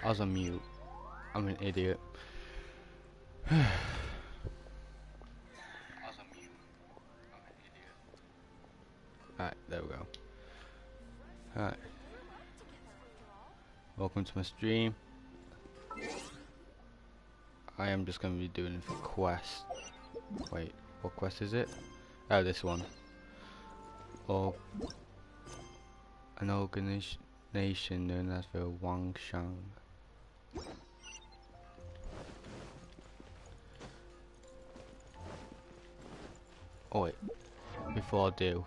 I was on mute. I'm an idiot. Alright, there we go. Alright. Welcome to my stream. I am just going to be doing a quest. Wait, what quest is it? Oh, this one. Or an organization known as the Wangshan. Oh wait, before I do,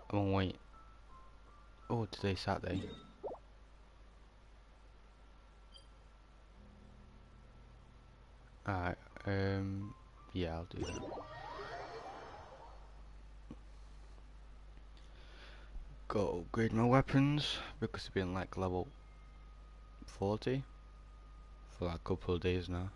I'm on wait. Oh, today's Saturday. Alright, yeah, I'll do that. Go upgrade my weapons because I've been like level 40 for like a couple of days now.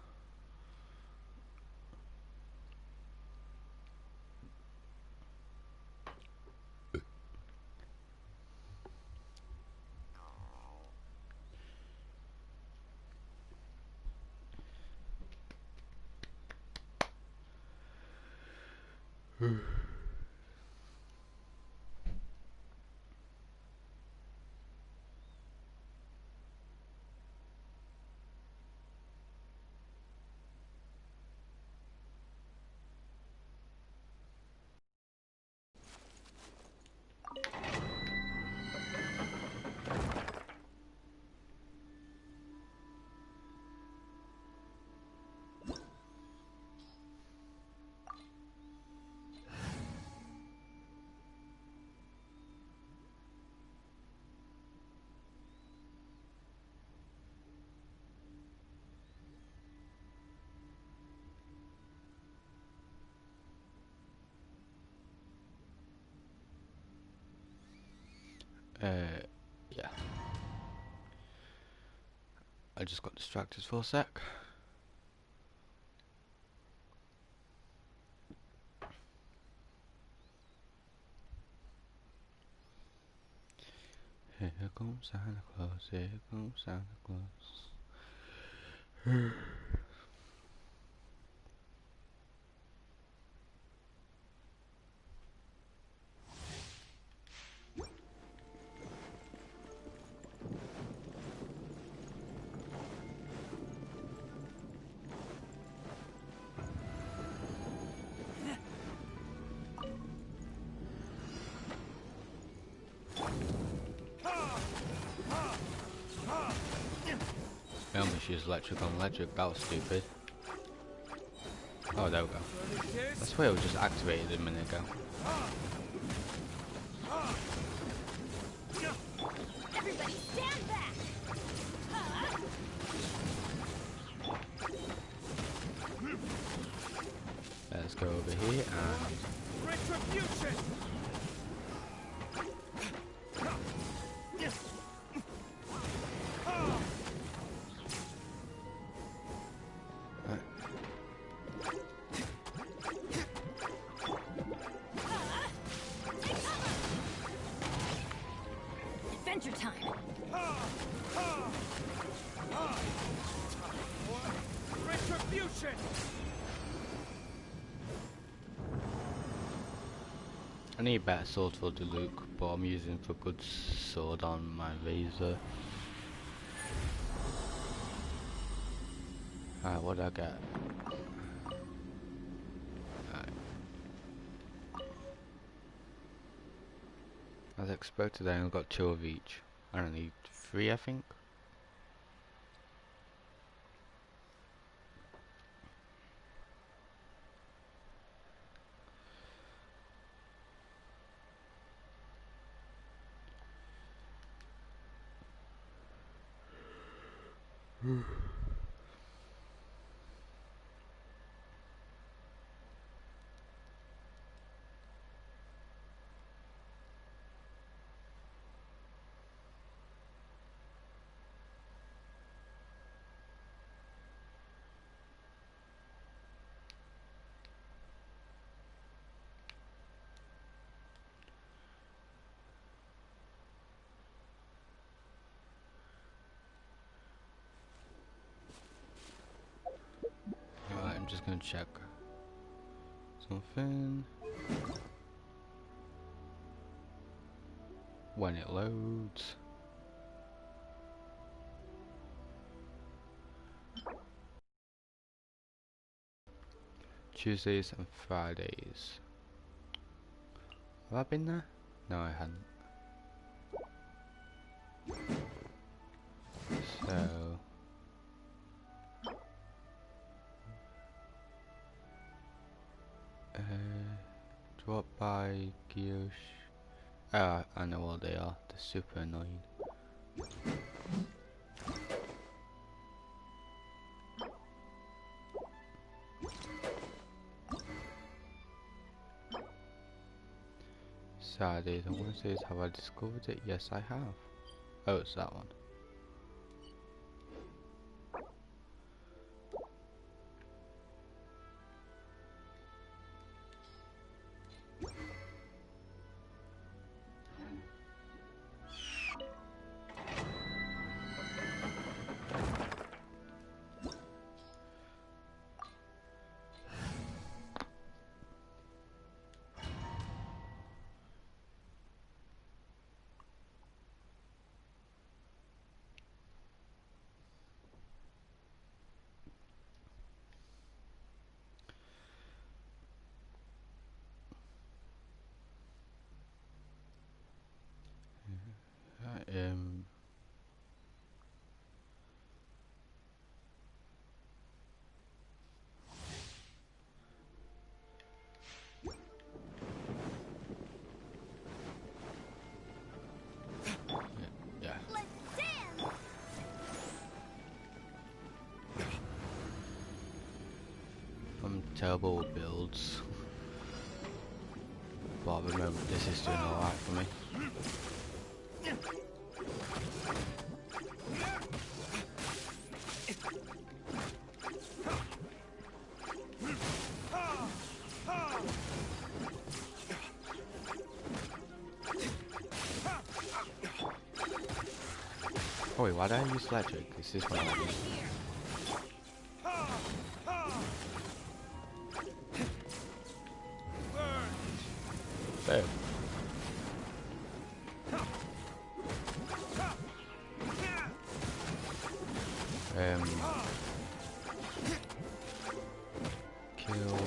Yeah. I just got distracted for a sec. Here comes Santa Claus, here comes Santa Claus. Tell me she's electric on electric, that was stupid. Oh, there we go. That's why it was just activated a minute ago. Everybody stand back! Let's go over here and... Retribution! Adventure time! Retribution! I need a better sword for the Luke, but I'm using for good sword on my razor. Alright, what did I get? Alright. As expected, I only got 2 of each. I don't need 3, I think. gonna check something when it loads. Tuesdays and Fridays. Have I been there? No, I hadn't. So drop by Gyosh. Ah, I know what they are. They're super annoying. Saturdays and Wednesdays, have I discovered it? Yes, I have. Oh, it's that one. Um, yeah. Let's dance! I'm terrible with builds. But at the moment, this is doing alright for me. Oh wait, why did I use electric? Is this one? There. Kill.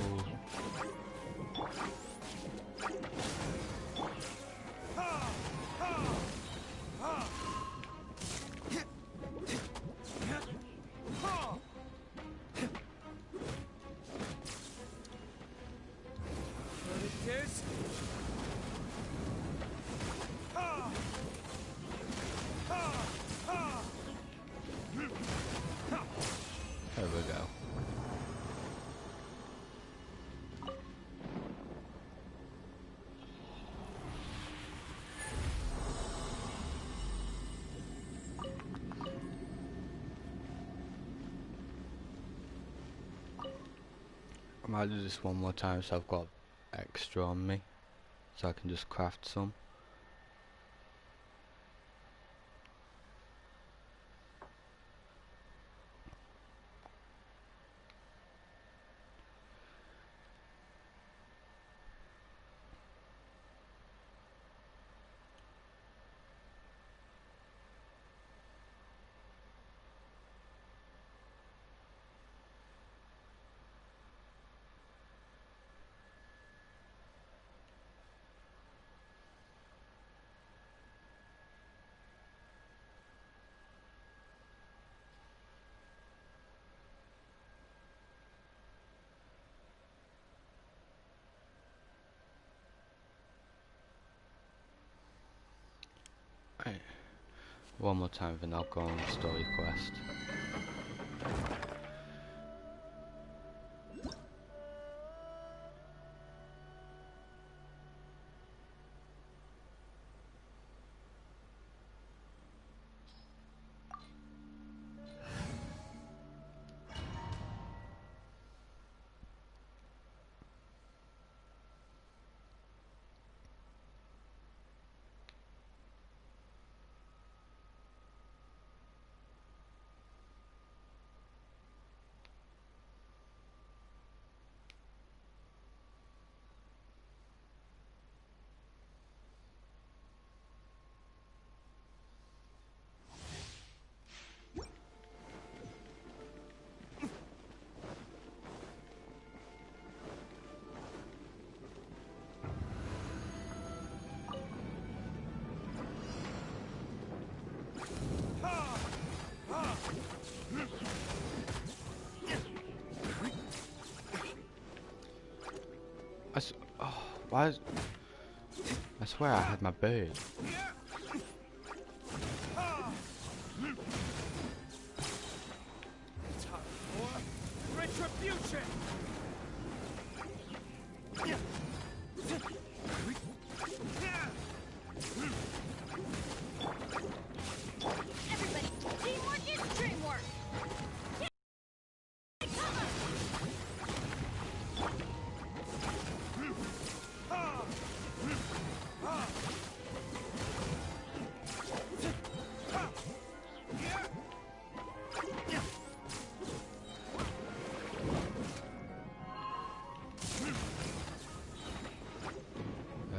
There we go. I might do this one more time so I've got extra on me, so I can just craft some. Right. One more time, then I'll go on story quest. Why is... I swear I had my bird. Time for retribution! Everybody, teamwork is dreamwork.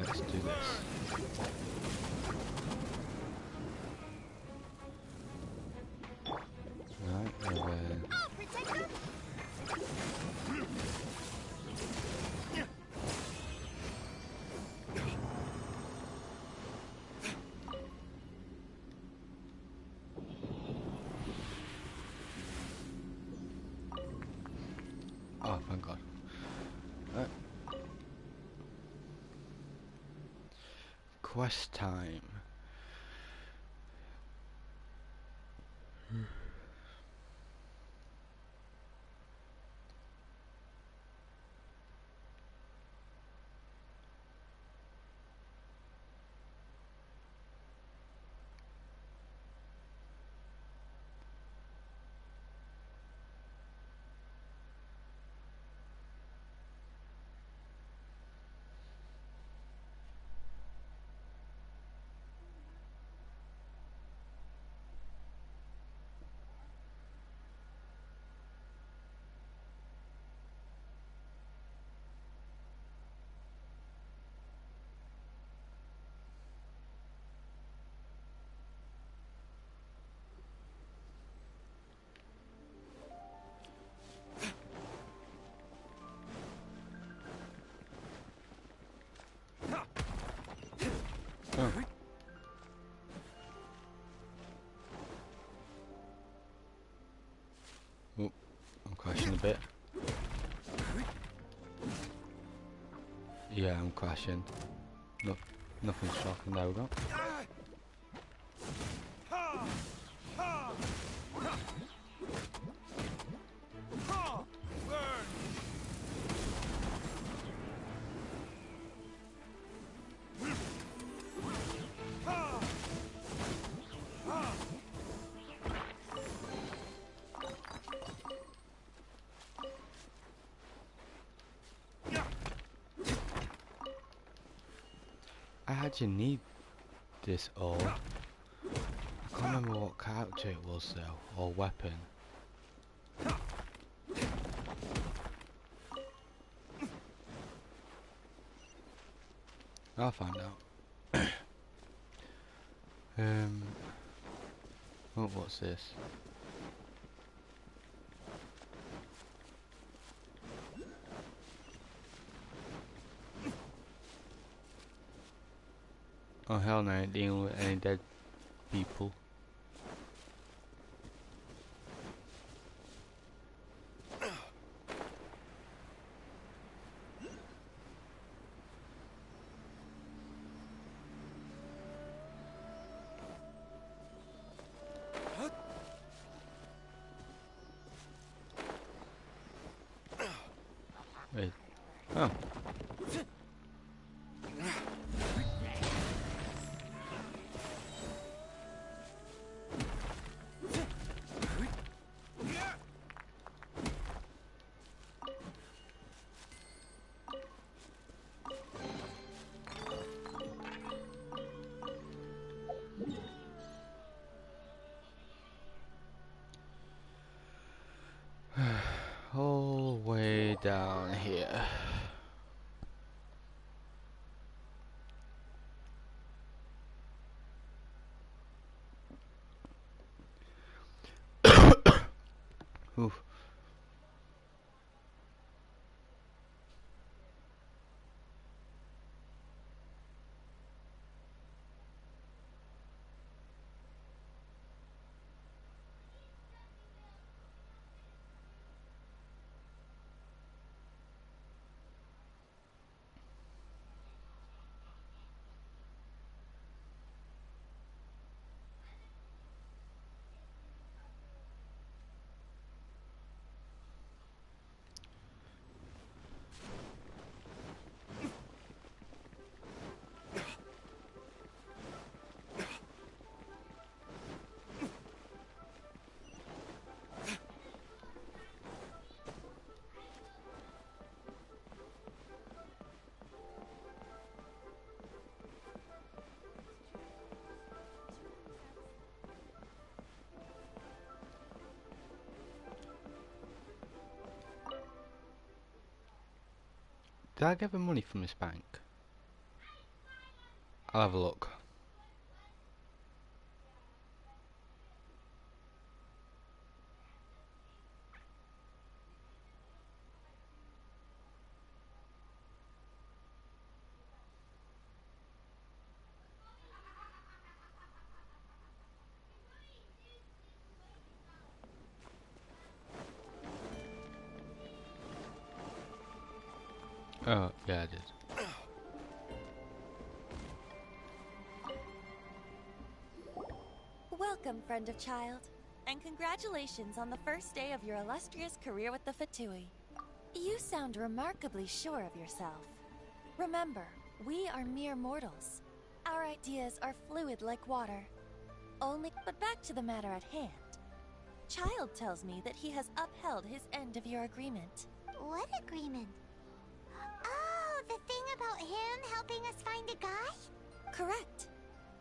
Let's do this. Right, I'll protect them. oh, thank God. Right. Quest time. Oh. Oh, I'm crashing a bit. Yeah, I'm crashing. No, nothing's shocking. There we go. Burn! I actually need this all. I can't remember what character it was though, or weapon. I'll find out. Oh, what's this? Oh hell no, I ain't dealing with any dead people. Wait. Oh. All the way down here. Oof. Did I give him money from this bank? I'll have a look. Oh, yeah, I did. Welcome, friend of child, and congratulations on the first day of your illustrious career with the Fatui. You sound remarkably sure of yourself. Remember, we are mere mortals. Our ideas are fluid like water. But back to the matter at hand. Child tells me that he has upheld his end of your agreement. What agreement? Oh, the thing about him helping us find a guy? Correct.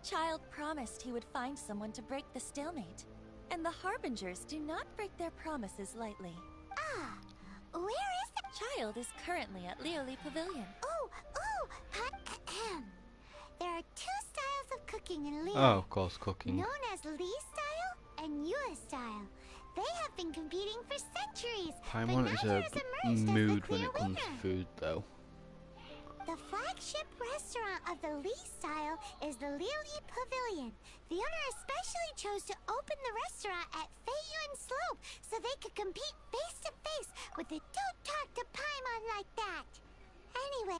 Child promised he would find someone to break the stalemate, and the Harbingers do not break their promises lightly. Ah, where is the... Child is currently at Leoli Pavilion. There are two styles of cooking in Leo. Oh, of course, cooking. Known as Lee style and Yua style. They have been competing for centuries. Paimon is a mood when it comes to food, though. The flagship restaurant of the Lee style is the Leoli Pavilion. The owner especially chose to open the restaurant at Feiyuan Slope so they could compete face to face with the Don't Talk to Paimon like that. Anyway.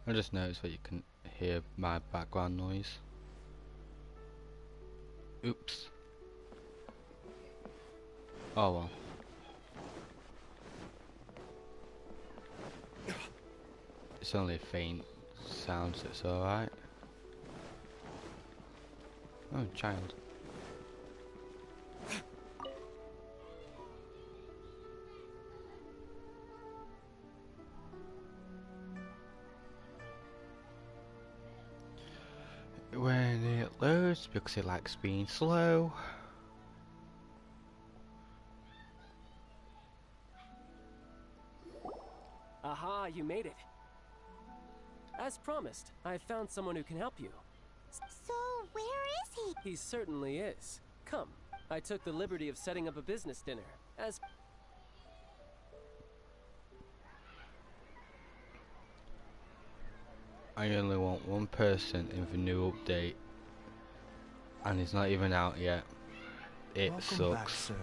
I just noticed that you can hear my background noise. Oops. Oh well. It's only a faint sound, so it's alright. Oh, child. When it loads, because it likes being slow. Aha, you made it. As promised, I found someone who can help you. So, where is he? He certainly is. Come, I took the liberty of setting up a business dinner. As I only want one person in the new update, and it's not even out yet. It Welcome sucks. back, sir.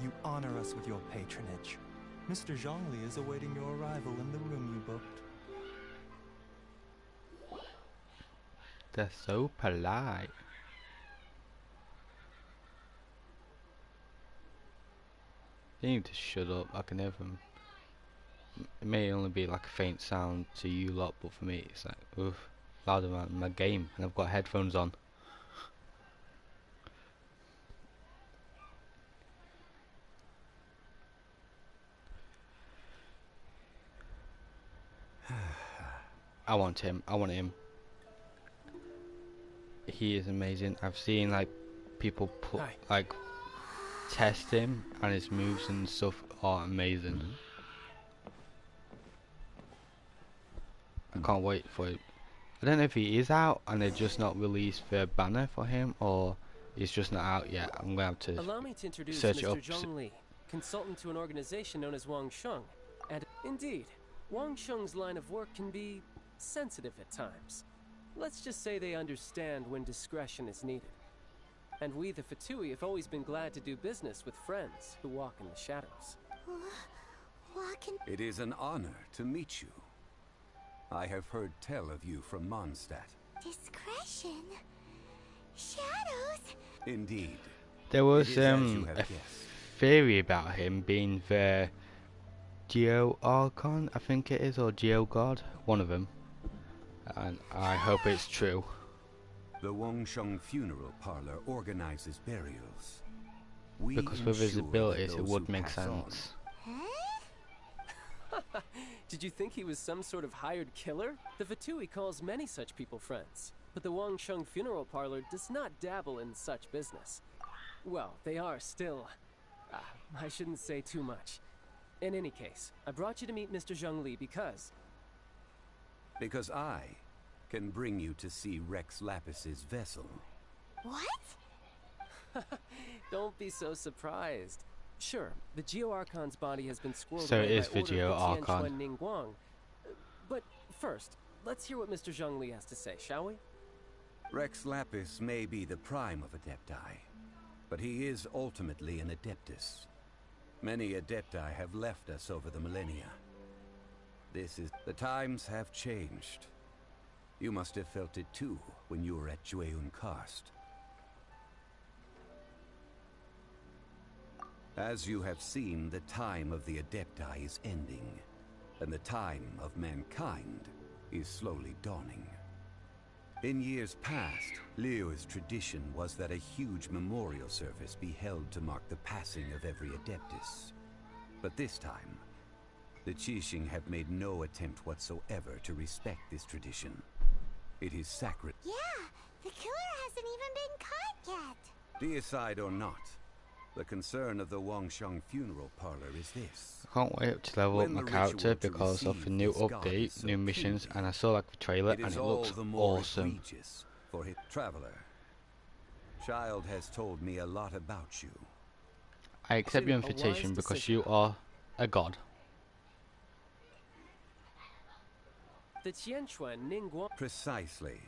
You honor us with your patronage. Mr. Zhongli is awaiting your arrival in the room you booked. They're so polite. They need to shut up. I can hear them. It may only be like a faint sound to you lot, but for me it's like, oof, louder than my game, and I've got headphones on. I want him. I want him. He is amazing. I've seen like people put Hi. like test him, and his moves and stuff are amazing. I can't wait for it. I don't know if he is out and they just not released their banner for him, or It's just not out yet. I'm gonna have to Allow me to introduce search it Mr. up. Zhongli, consultant to an organization known as Wang Sheng. And indeed, Wang Sheng's line of work can be sensitive at times. Let's just say they understand when discretion is needed. And we, the Fatui, have always been glad to do business with friends who walk in the shadows. Walking. It is an honor to meet you. I have heard tell of you from Mondstadt. Discretion? Shadows? Indeed. There was It is as you have a guessed. theory about him being the Geo Archon, I think it is, or Geo God, one of them. And I hope it's true. The Wangsheng Funeral Parlor organizes burials. We Because with his ensure that abilities, it those would who make pass on sense. Huh? Did you think he was some sort of hired killer? The Fatui calls many such people friends, but the Wang Sheng Funeral Parlor does not dabble in such business. Well, they are still... I shouldn't say too much. In any case, I brought you to meet Mr. Zhongli because... Because I can bring you to see Rex Lapis's vessel. What? Don't be so surprised. Sure, the Geo Archon's body has been squirreled So it away is by the order Geo of the Archon. Tianquan Ningguang. But first, let's hear what Mr. Zhongli has to say, shall we? Rex Lapis may be the prime of Adepti, but he is ultimately an Adeptus. Many Adepti have left us over the millennia. The times have changed. You must have felt it too when you were at Jueyun Karst. As you have seen, the time of the Adepti is ending, and the time of mankind is slowly dawning. In years past, Liu's tradition was that a huge memorial service be held to mark the passing of every Adeptus. But this time, the Qixing have made no attempt whatsoever to respect this tradition. It is sacred. Yeah, the killer hasn't even been caught yet. Deicide or not, the concern of the Wangsheng Funeral Parlor is this. I can't wait to level up When my the character ritual to because of receive the new this god update, is so new missions, keen, and I saw like the trailer It and is it all looks the more awesome. egregious for his traveler. Child has told me a lot about you. I accept your A wise invitation because decision. you are a god. The Tianquan Ningguang... Precisely.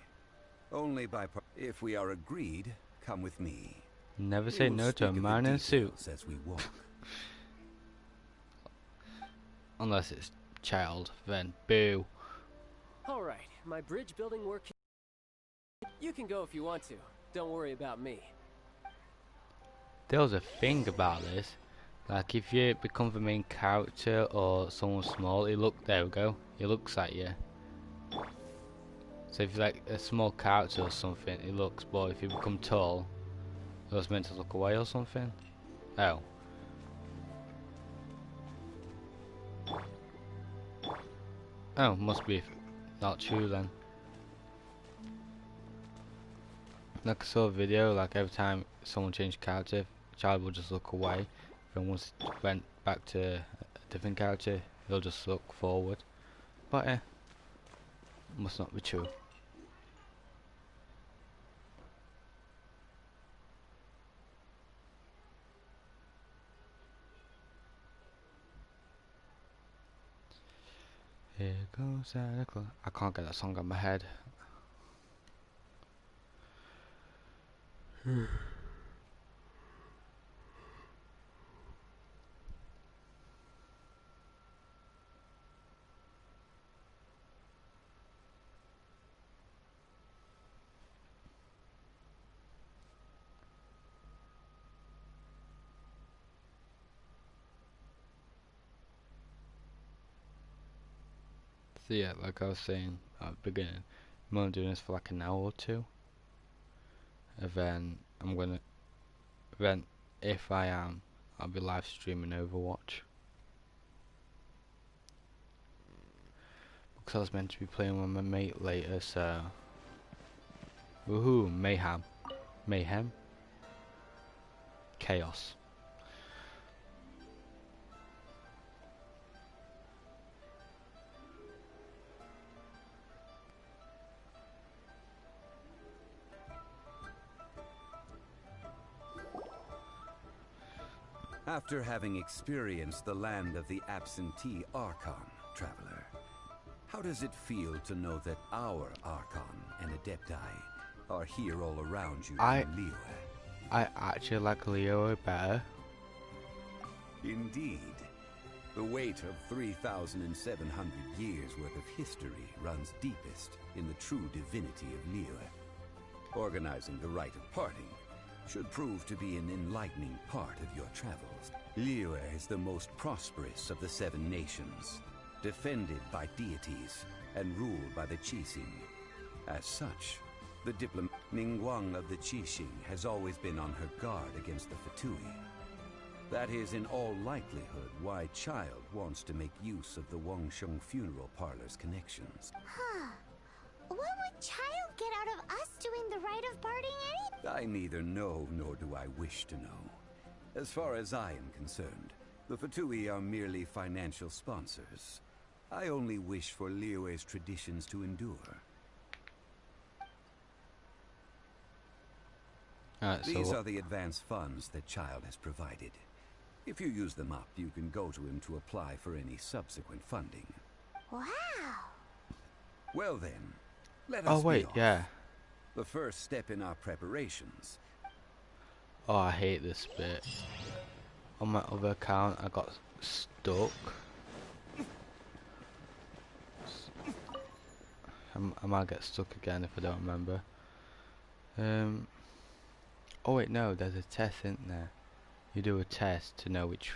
Only if we are agreed, come with me. Never We say will no to a speak of the man in a suit. details as we walk. Unless it's child, then boo. All right, my bridge building work... You can go if you want to. Don't worry about me. There was a thing about this. Like if you become the main character or someone small, there we go. It looks at you. So if you're like a small character or something, it looks, but if you become tall, it was meant to look away or something. Oh. Oh, must be not true then. Like I saw a video, like every time someone changed character, child will just look away. Then once it went back to a different character, he'll just look forward. But must not be true. Here goes Santa Claus. I can't get that song out of my head. So yeah, like I was saying at the beginning, I'm only doing this for like an hour or two. And then if I am, I'll be live streaming Overwatch. Because I was meant to be playing with my mate later, so... Woohoo, mayhem. Mayhem? Chaos. After having experienced the land of the absentee Archon, traveler, how does it feel to know that our Archon and Adepti are here all around you in Liyue? I actually like Liyue better. Indeed. The weight of 3,700 years worth of history runs deepest in the true divinity of Liyue. Organizing the rite of parting should prove to be an enlightening part of your travels. Liyue is the most prosperous of the 7 nations, defended by deities and ruled by the Qixing. As such, the diplomat Ningguang of the Qixing has always been on her guard against the Fatui. That is in all likelihood why Child wants to make use of the Wangsheng funeral parlor's connections. Huh. What would Child get out of us doing the rite of parting anyway? I neither know nor do I wish to know. As far as I am concerned, the Fatui are merely financial sponsors. I only wish for Liyue's traditions to endure. These are the advance funds that Child has provided. If you use them up, you can go to him to apply for any subsequent funding. Wow. Well then, let us wait, be off. yeah. The first step in our preparations. Oh, I hate this bit. On my other account, I got stuck. I might get stuck again if I don't remember. Oh wait, no, there's a test, isn't there? You do a test to know which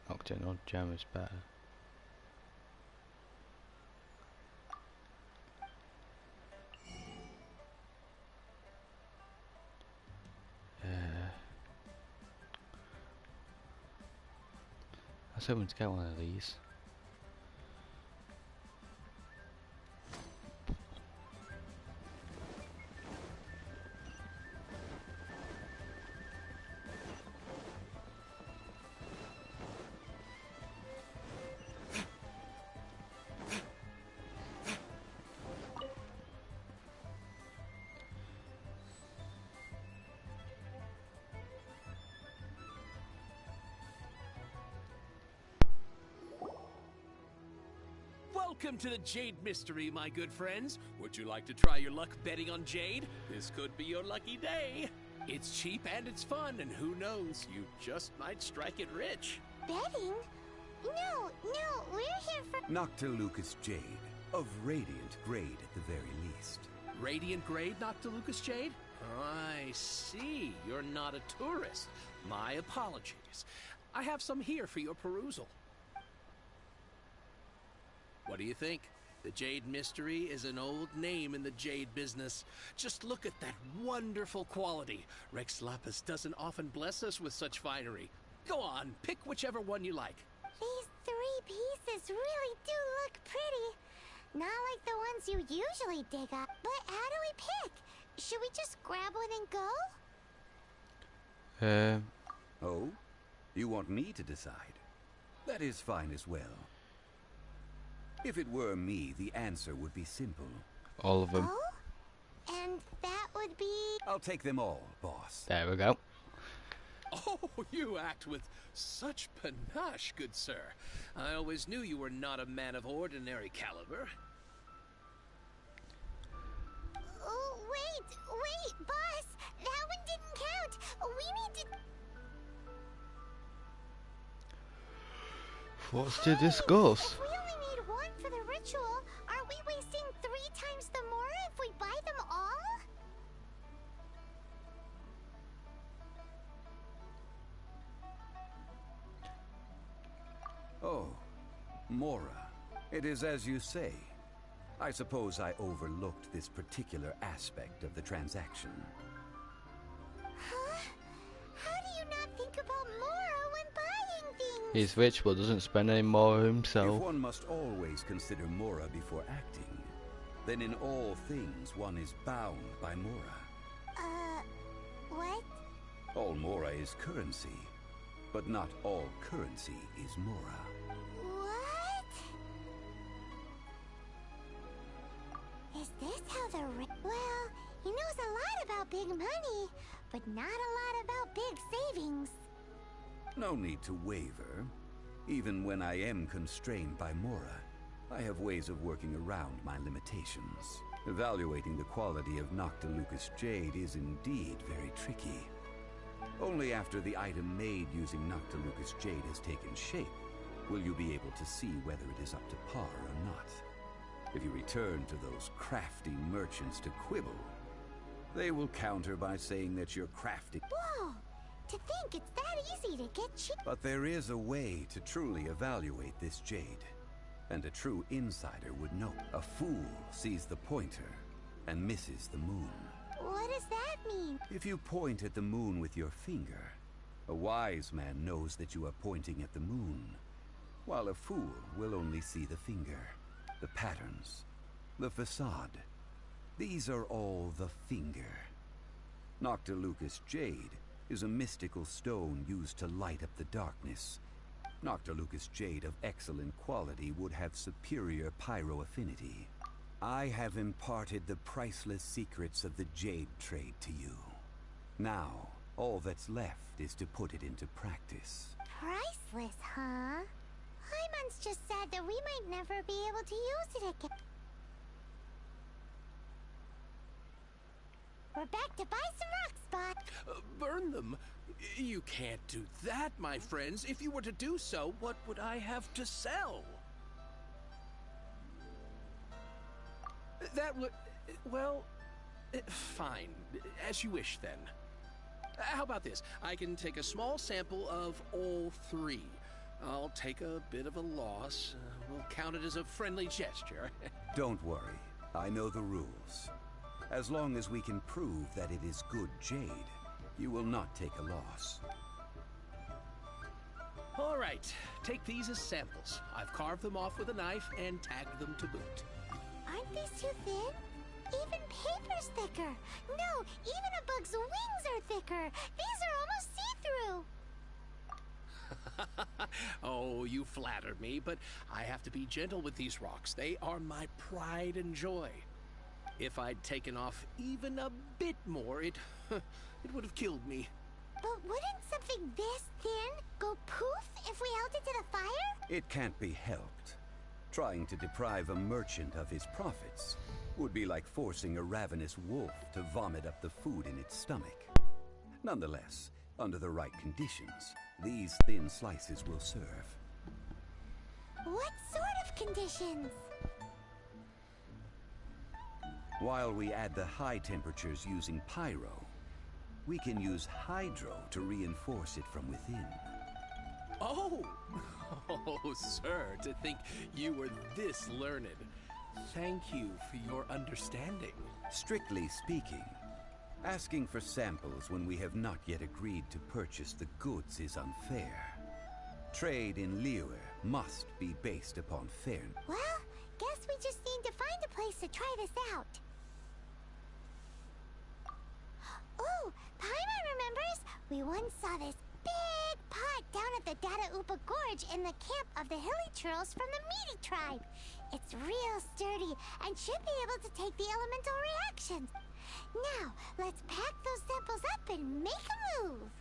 nocturnal gem is better. I was hoping to get one of these. Welcome to the Jade Mystery, my good friends. Would you like to try your luck betting on Jade? This could be your lucky day. It's cheap and it's fun, and who knows, you just might strike it rich. Betting? No, we're here for... Noctilucous Jade, of Radiant grade at the very least. Radiant grade, Noctilucous Jade? I see. You're not a tourist. My apologies. I have some here for your perusal. What do you think? The Jade Mystery is an old name in the jade business. Just look at that wonderful quality. Rex Lapis doesn't often bless us with such finery. Go on, pick whichever one you like. These 3 pieces really do look pretty. Not like the ones you usually dig up. But how do we pick? Should we just grab one and go? Oh? You want me to decide? That is fine as well. If it were me, the answer would be simple. All of them. Oh? And that would be... I'll take them all, boss. There we go. Oh, you act with such panache, good sir. I always knew you were not a man of ordinary caliber. Oh, wait, boss! That one didn't count! We need to... What's to discuss? If we only need one for the ritual, aren't we wasting 3 times the more if we buy them all? Oh, Mora. It is as you say. I suppose I overlooked this particular aspect of the transaction. Huh? How do you not think about Mora when buying things? He's rich but doesn't spend any more If himself. one must always consider Mora before acting, then in all things one is bound by Mora. What? All Mora is currency, but not all currency is Mora. What? Is this how the Well, he knows a lot about big money, but not a lot about big savings. No need to waver. Even when I am constrained by Mora, I have ways of working around my limitations. Evaluating the quality of Noctilucous Jade is indeed very tricky. Only after the item made using Noctilucous Jade has taken shape will you be able to see whether it is up to par or not. If you return to those crafty merchants to quibble, they will counter by saying that you're crafty. Whoa! To think it's that easy to get cheap. But there is a way to truly evaluate this jade, and a true insider would know. A fool sees the pointer and misses the moon. What does that mean? If you point at the moon with your finger, a wise man knows that you are pointing at the moon, while a fool will only see the finger, the patterns, the facade. These are all the finger. Noctilucous Jade is a mystical stone used to light up the darkness. Noctilucous Jade of excellent quality would have superior pyro affinity. I have imparted the priceless secrets of the Jade trade to you. Now, all that's left is to put it into practice. Priceless, huh? Hyman's just sad that we might never be able to use it again. We're back to buy some rock, Spot. Burn them? You can't do that, my friends. If you were to do so, what would I have to sell? That would... well... fine. As you wish, then. How about this? I can take a small sample of all three. I'll take a bit of a loss. We'll count it as a friendly gesture. Don't worry. I know the rules. As long as we can prove that it is good jade, you will not take a loss. All right. Take these as samples. I've carved them off with a knife and tagged them to boot. Aren't these too thin? Even paper's thicker. No, even a bug's wings are thicker. These are almost see-through. Oh, you flatter me, but I have to be gentle with these rocks. They are my pride and joy. If I'd taken off even a bit more, it would have killed me. But wouldn't something this thin go poof if we held it to the fire? It can't be helped. Trying to deprive a merchant of his profits would be like forcing a ravenous wolf to vomit up the food in its stomach. Nonetheless, under the right conditions, these thin slices will serve. What sort of conditions? While we add the high temperatures using pyro, we can use hydro to reinforce it from within. Oh! Oh, sir, to think you were this learned. Thank you for your understanding. Strictly speaking, asking for samples when we have not yet agreed to purchase the goods is unfair. Trade in Liyue must be based upon fairness. Well, guess we just need to find a place to try this out. Oh, Paimon remembers! We once saw this big pot down at the Data Upa Gorge in the camp of the Hilly Churls from the Meaty tribe. It's real sturdy and should be able to take the elemental reactions. Now, let's pack those samples up and make a move.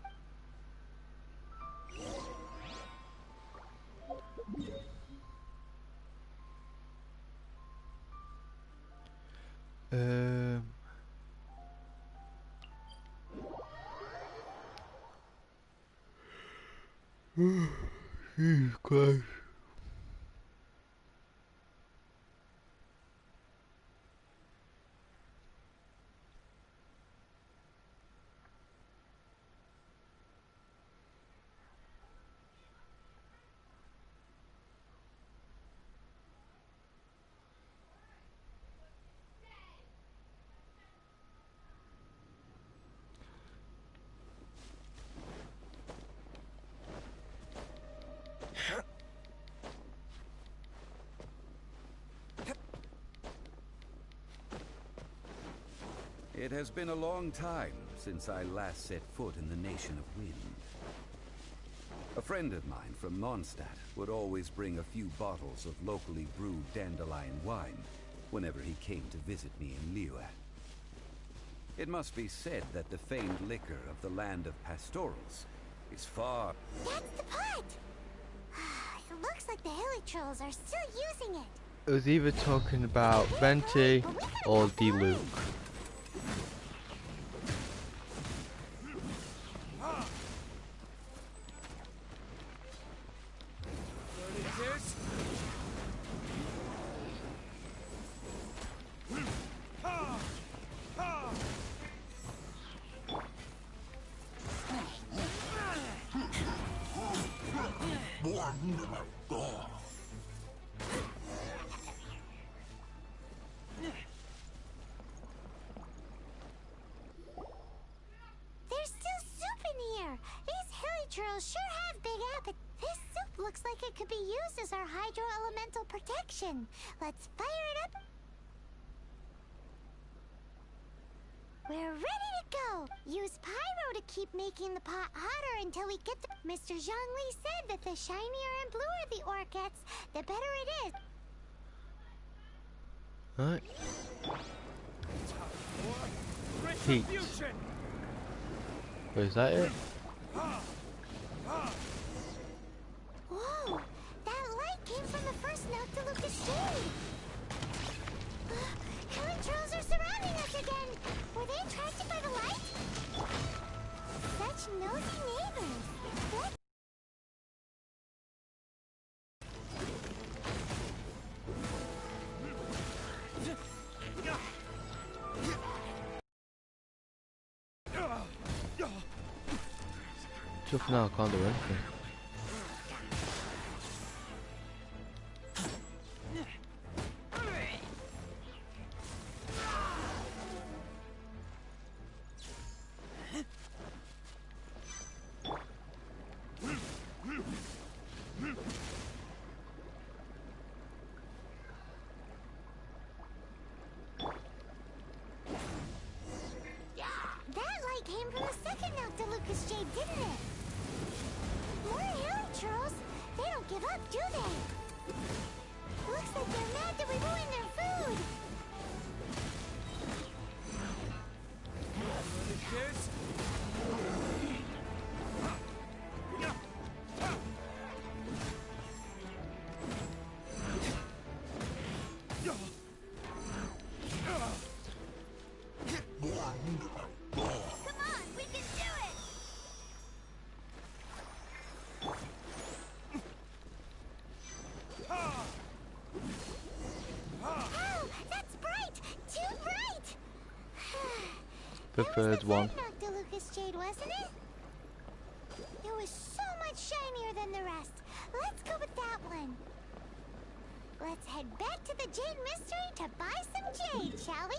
Jesus Christ. It has been a long time since I last set foot in the Nation of Wind. A friend of mine from Mondstadt would always bring a few bottles of locally brewed dandelion wine whenever he came to visit me in Liyue. It must be said that the famed liquor of the land of pastorals is far. That's the pot! It looks like the hilly trolls are still using it. It was either talking about Venti or Diluc. There's still soup in here. These hilly trolls sure have big appetite. This soup looks like it could be used as our hydro elemental protection. Let's fire it up. We're ready to go. Use pyro to keep making the pot hotter until we get to... Mr. Zhongli said that the shinier and bluer the ore gets, the better it is. Right. Heat. Oh, is that it? Whoa! That light came from the first Noctilucous Jade! Hilly trolls are surrounding us again! Were they attracted by the light? Such nosy neighbors! Let's... Just now, I can't do anything. That light came from the second Noctilucous Jade, didn't it? More hilly trolls? They don't give up, do they? Looks like they're mad that we ruined their food. Come on, we can do it! Oh, that's bright! Too bright! The third one. Noctilucous Jade, wasn't it? It was so much shinier than the rest. Let's go with that one. Let's head back to the Jade Mystery to buy some jade, shall we?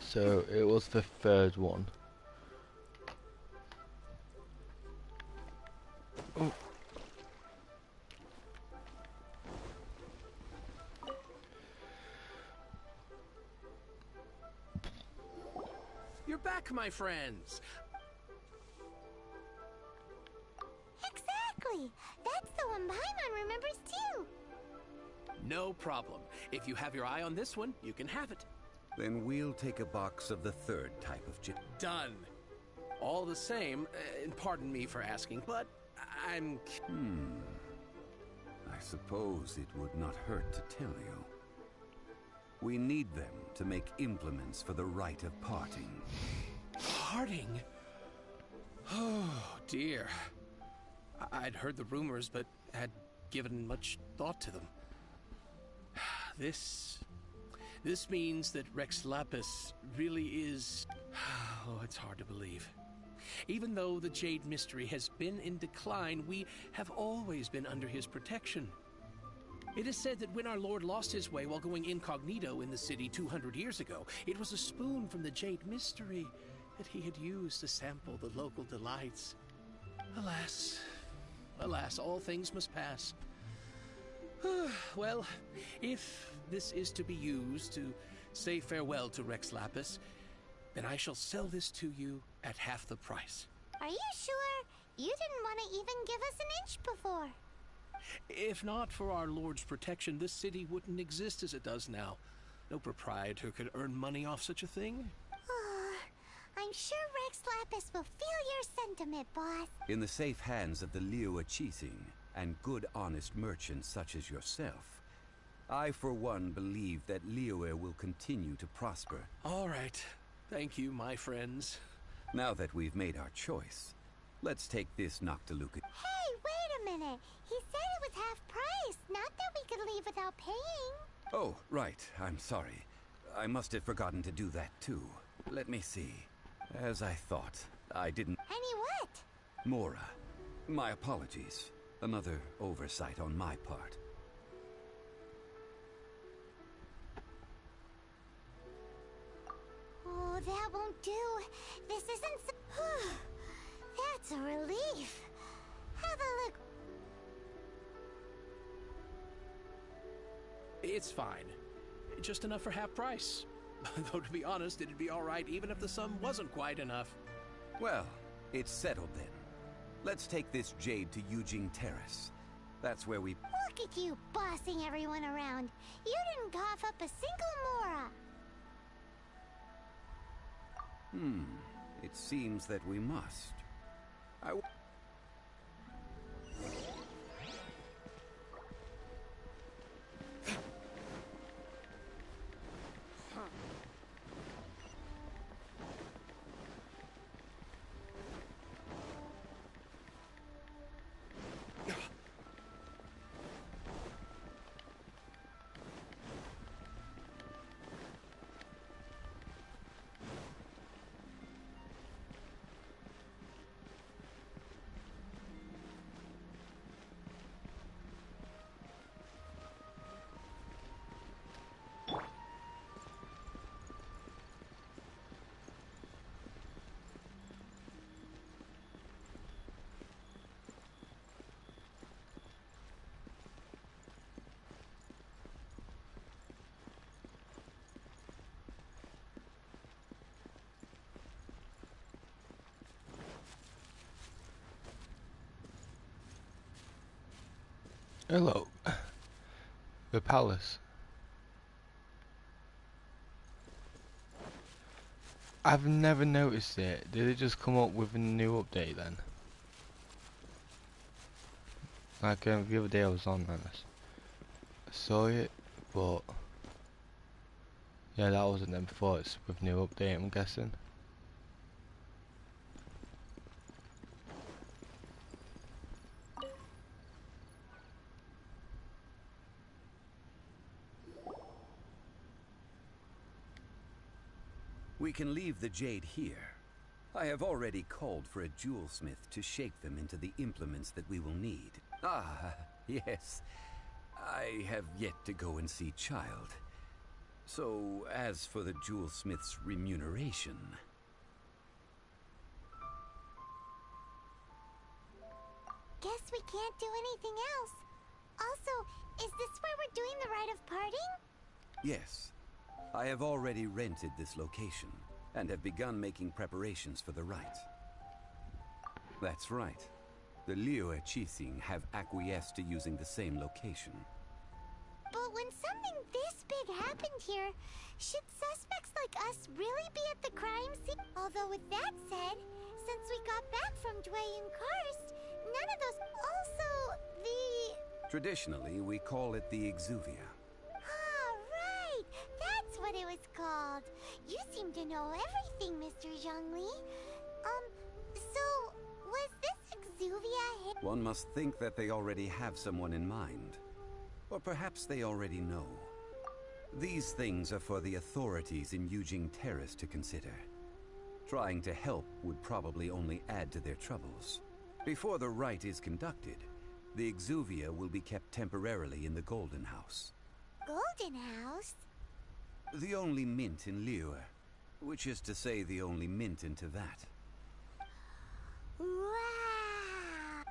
So it was the third one. Oh. You're back, my friends. Exactly! That's the one Paimon remembers too! No problem. If you have your eye on this one, you can have it. Then we'll take a box of the third type of chip. Done. All the same, and pardon me for asking, but I'm... I suppose it would not hurt to tell you. We need them to make implements for the rite of parting. Parting? Oh, dear. I'd heard the rumors, but had given much thought to them. This means that Rex Lapis really is... Oh, it's hard to believe. Even though the Jade Mystery has been in decline, we have always been under his protection. It is said that when our Lord lost his way while going incognito in the city 200 years ago, it was a spoon from the Jade Mystery that he had used to sample the local delights. Alas, all things must pass. Well, if this is to be used to say farewell to Rex Lapis, then I shall sell this to you at half the price. Are you sure? You didn't want to even give us an inch before. If not for our Lord's protection, this city wouldn't exist as it does now. No proprietor could earn money off such a thing. I'm sure Rex Lapis will feel your sentiment, boss. In the safe hands of the Liyue Qixing and good honest merchants such as yourself, I for one believe that Liyue will continue to prosper. All right. Thank you, my friends. Now that we've made our choice, let's take this Noctiluca. Hey, wait a minute. He said it was half price, not that we could leave without paying. Oh, right. I'm sorry. I must have forgotten to do that too. Let me see. As I thought, I didn't... Any what? Mora. My apologies. Another oversight on my part. Oh, that won't do. This isn't... That's a relief. Have a look. It's fine. Just enough for half price. Though to be honest, it'd be all right even if the sum wasn't quite enough. Well, it's settled then. Let's take this jade to Yujing Terrace. That's where we... Look at you bossing everyone around. You didn't cough up a single Mora. It seems that we must. Hello. The palace. I've never noticed it. Did it just come up with a new update then? Like the other day I was on and I saw it, but yeah, that wasn't them before. It's with new update, I'm guessing. We can leave the jade here. I have already called for a jewelsmith to shape them into the implements that we will need. Ah, yes. I have yet to go and see Child. So, as for the jewelsmith's remuneration... Guess we can't do anything else. Also, is this where we're doing the rite of parting? Yes. I have already rented this location, and have begun making preparations for the rite. That's right. The Liyue Qixing have acquiesced to using the same location. But when something this big happened here, should suspects like us really be at the crime scene? Although with that said, since we got back from Dwayne Karst, none of those... Also, the... Traditionally, we call it the Exuvia. What it was called. You seem to know everything, Mr. Zhongli. So, was this Exuvia hit? One must think that they already have someone in mind. Or perhaps they already know. These things are for the authorities in Yujing Terrace to consider. Trying to help would probably only add to their troubles. Before the rite is conducted, the Exuvia will be kept temporarily in the Golden House. Golden House? The only mint in Liyue, which is to say the only mint in Teyvat. Wow!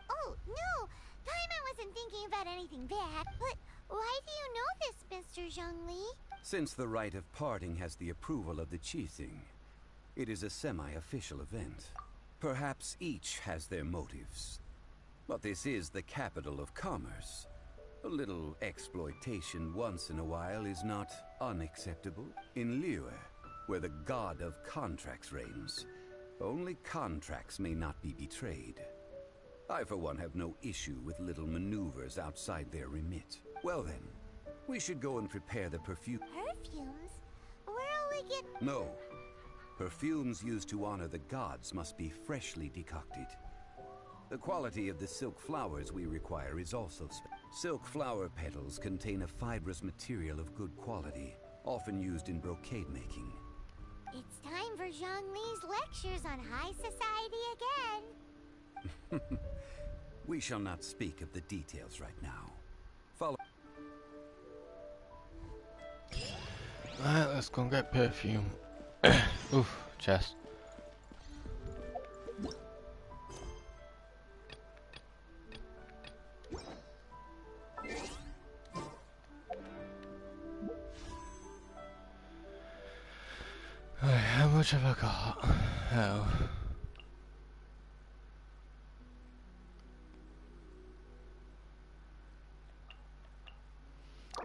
Oh, no! Paimon wasn't thinking about anything bad. But why do you know this, Mr. Zhongli? Since the rite of parting has the approval of the Qixing, it is a semi-official event. Perhaps each has their motives. But this is the capital of commerce. A little exploitation once in a while is not unacceptable. In Liyue, where the god of contracts reigns, only contracts may not be betrayed. I, for one, have no issue with little maneuvers outside their remit. Well then, we should go and prepare the perfume. Perfumes? Where'll we get... No. Perfumes used to honor the gods must be freshly decocted. The quality of the silk flowers we require is also silk flower petals contain a fibrous material of good quality, often used in brocade making. It's time for Zhongli's lectures on high society again. We shall not speak of the details right now. Follow. Alright, let's go and get perfume. Oof, chest. Alright, how much have I got? Oh.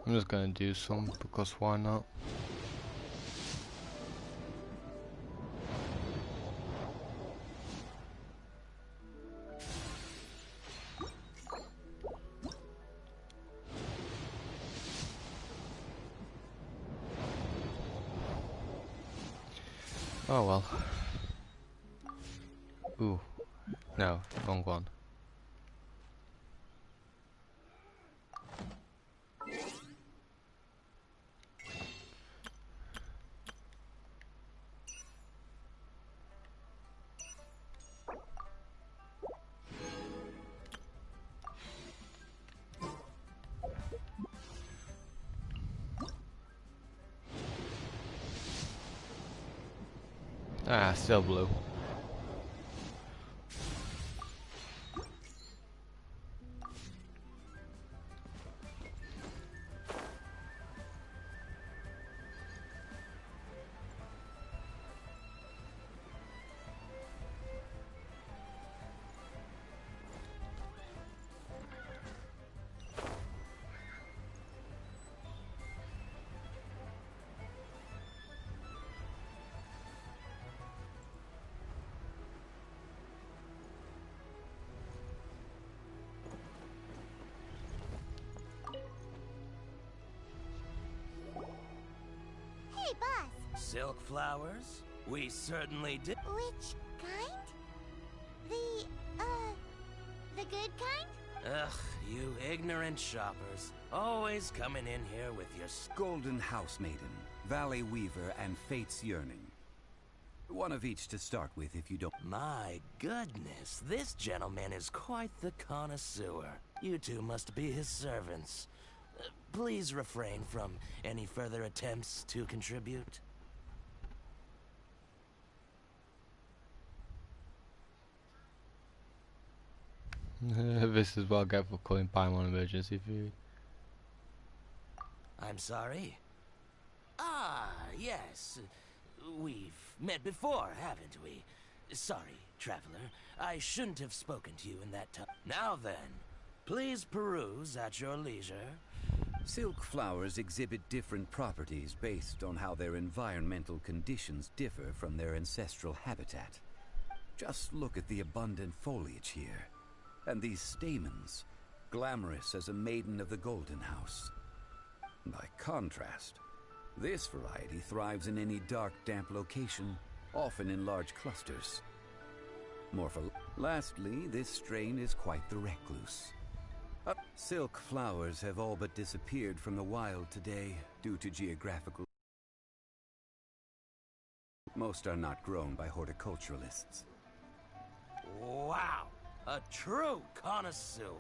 I'm just gonna do some because why not? Oh well. Ooh. No, wrong one. Ah, still blue. Hey, boss. Silk flowers? We certainly did. Which kind? The good kind? Ugh, you ignorant shoppers. Always coming in here with your Golden House Maiden, Valley Weaver, and Fate's Yearning. One of each to start with if you don't. My goodness, this gentleman is quite the connoisseur. You two must be his servants. Please refrain from any further attempts to contribute. This is what I get for calling Paimon emergency food. I'm sorry? Ah, yes. We've met before, haven't we? Sorry, traveler. I shouldn't have spoken to you in that time. Now then, please peruse at your leisure. Silk flowers exhibit different properties based on how their environmental conditions differ from their ancestral habitat. Just look at the abundant foliage here. And these stamens, glamorous as a maiden of the Golden House. By contrast, this variety thrives in any dark, damp location, often in large clusters. Lastly, this strain is quite the recluse. Silk flowers have all but disappeared from the wild today due to geographical. Most are not grown by horticulturalists. Wow, a true connoisseur.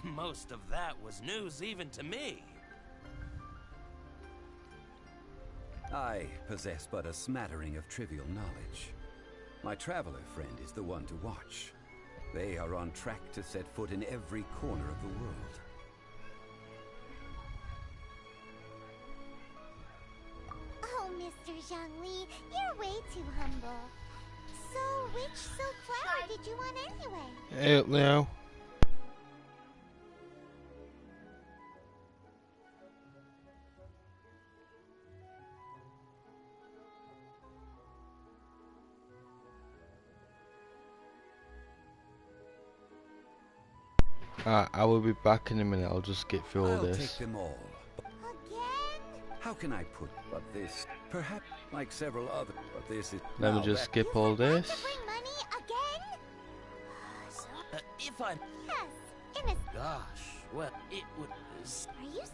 Most of that was news even to me. I possess but a smattering of trivial knowledge. My traveler friend is the one to watch. They are on track to set foot in every corner of the world. Oh, Mr. Zhongli, you're way too humble. So, which silk flower did you want anyway? Hey up now. I will be back in a minute. I'll just get through all I'll this. take them all. Again? How can I put but this? Perhaps like several other, but this is. Let me now just that- skip You all forgot this. to bring money again? If I'm... Yes, in a... Gosh, well, it would... Are you serious?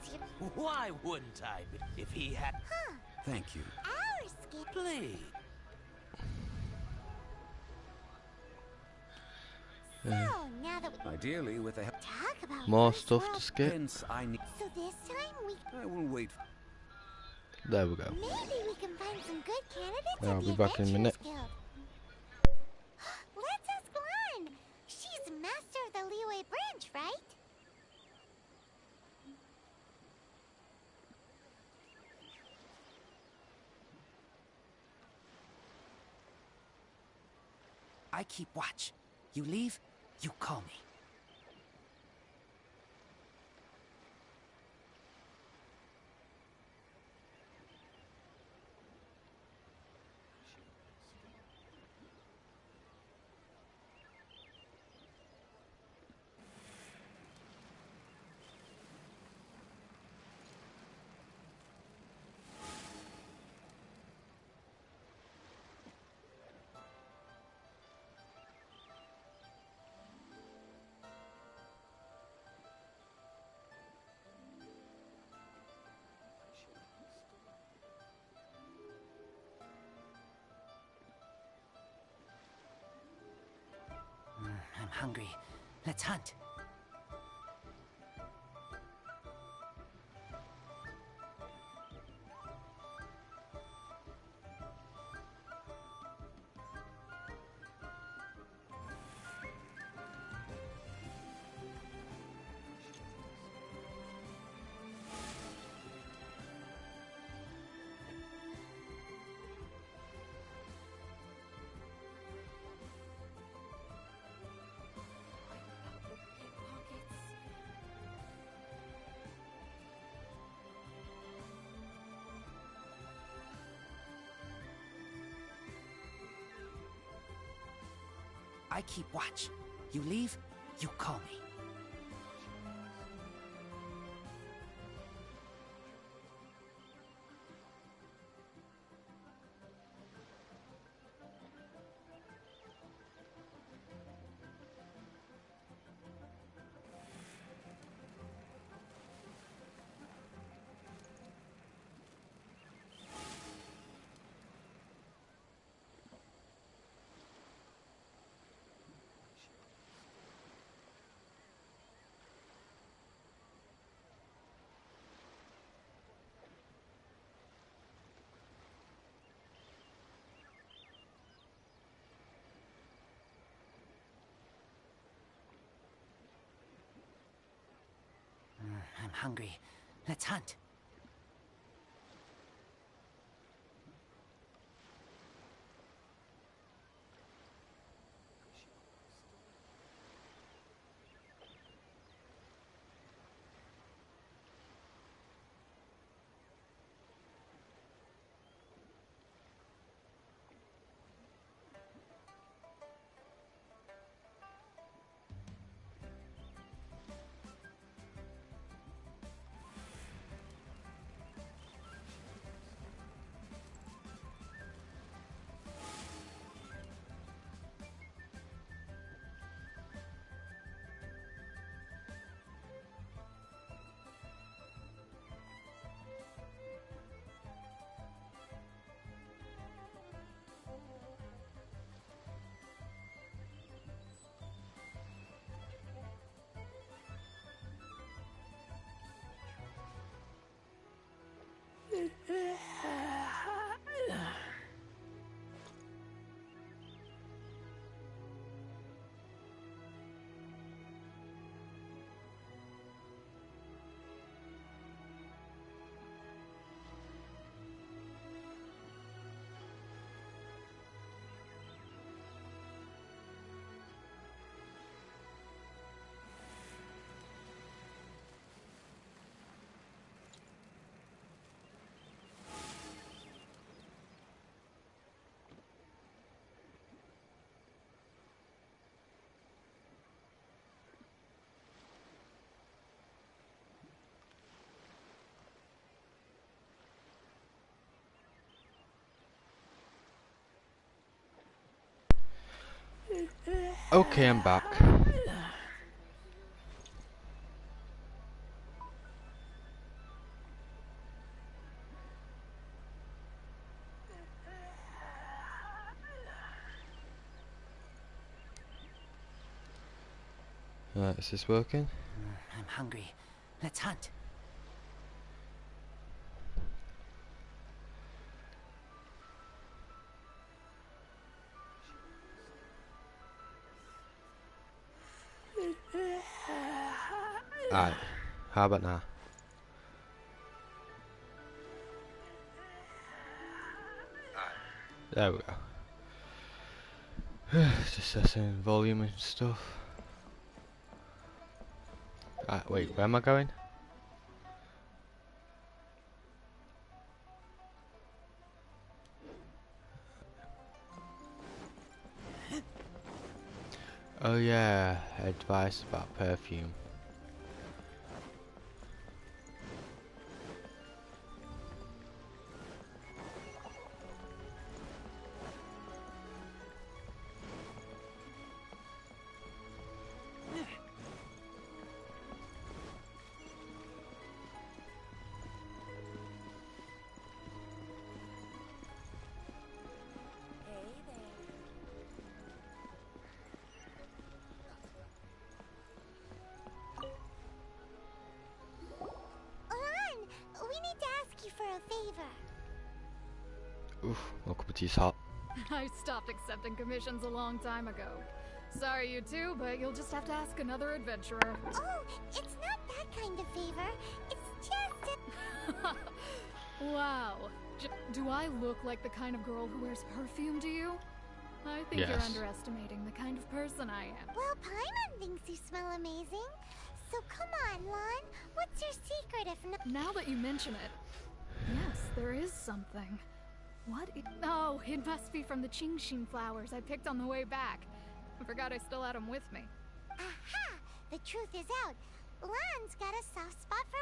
Why wouldn't I? If he had... Huh. Thank you. Our skip. Please. So, now that we Ideally, with the help. talk about More first stuff world- to skip. Hence, I need. So this time we... I will wait. There we go. Maybe we can find some good candidates I'll at be the back in a minute. Adventurers Guild. Let's ask Guan. She's master of the Liyue branch, right? I keep watch. You leave, you call me. I'm hungry. Let's hunt. I keep watch. You leave, you call me. I'm hungry. Let's hunt. Okay, I'm back. Is this working? I'm hungry. Let's hunt. Alright, how about now? There we go. Just assessing volume and stuff. Wait, where am I going? Oh yeah, advice about perfume. Ulan, we need to ask you for a favor. Oof, my cup of tea's hot. I stopped accepting commissions a long time ago. Sorry, you two, but you'll just have to ask another adventurer. Oh, it's not that kind of favor. It's just a... Wow. Do I look like the kind of girl who wears perfume to you? I think you're Yes. underestimating the kind of person I am. Well, Paimon thinks you smell amazing. So come on, Lon. What's your secret if not... Now that you mention it, yes, there is something. Oh, it must be from the Qingxin flowers I picked on the way back. I forgot I still had them with me. Aha! The truth is out. Lon's got a soft spot for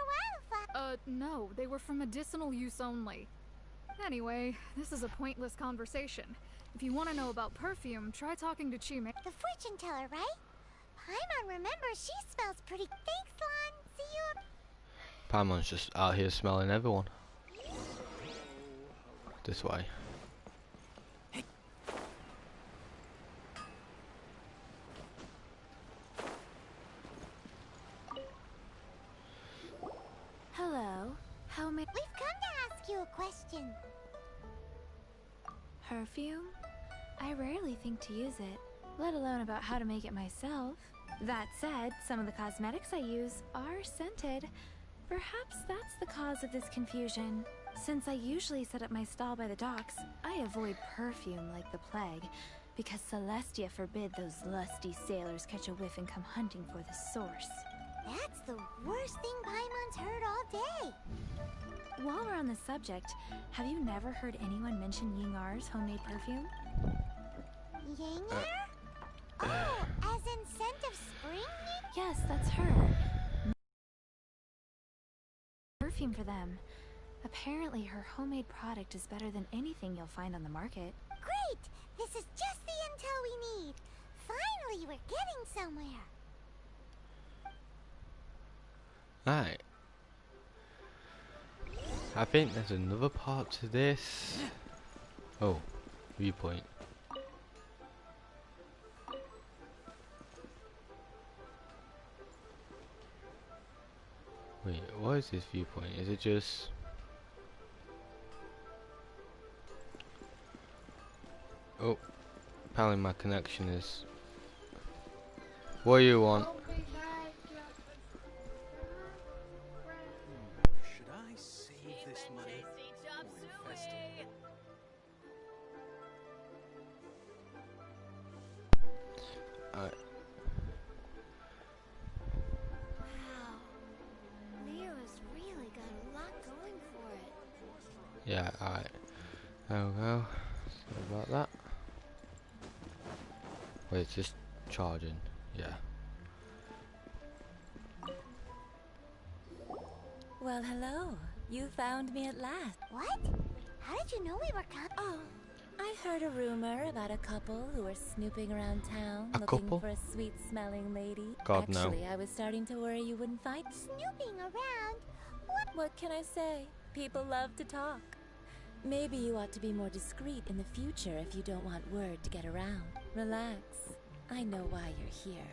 wildflowers. No, they were for medicinal use only. Anyway, this is a pointless conversation. If you want to know about perfume, try talking to Chime. The fortune teller, right? Paimon remembers she smells pretty... Thanks, Lon. See you... Paimon's just out here smelling everyone. This way. Hello. How may We've come to ask you a question. perfume? I rarely think to use it, let alone about how to make it myself. That said, some of the cosmetics I use are scented. Perhaps that's the cause of this confusion. Since I usually set up my stall by the docks, I avoid perfume like the plague, because Celestia forbid those lusty sailors catch a whiff and come hunting for the source. That's the worst thing Paimon's heard all day. While we're on the subject, have you never heard anyone mention Yingar's homemade perfume? Yinger? Oh, as in scent of spring? Yes, that's her. Perfume for them. Apparently her homemade product is better than anything you'll find on the market. Great! This is just the intel we need. Finally, we're getting somewhere. Right. I think there's another part to this. Oh, viewpoint. Wait, what is this viewpoint? Is it just... Oh, apparently my connection is... What do you want? Should I save this money or invest it? Alright. Wow. Leo has really got a lot going for it. Yeah, alright. There we go. Sorry about that. Wait, it's just charging. Yeah. Well, hello. You found me at last. What? How did you know we were coming? Oh, I heard a rumor about a couple who were snooping around town A looking couple? for a sweet-smelling lady. God, no. Actually, I was starting to worry you wouldn't find. Snooping around? What can I say? People love to talk. Maybe you ought to be more discreet in the future if you don't want word to get around. Relax. I know why you're here.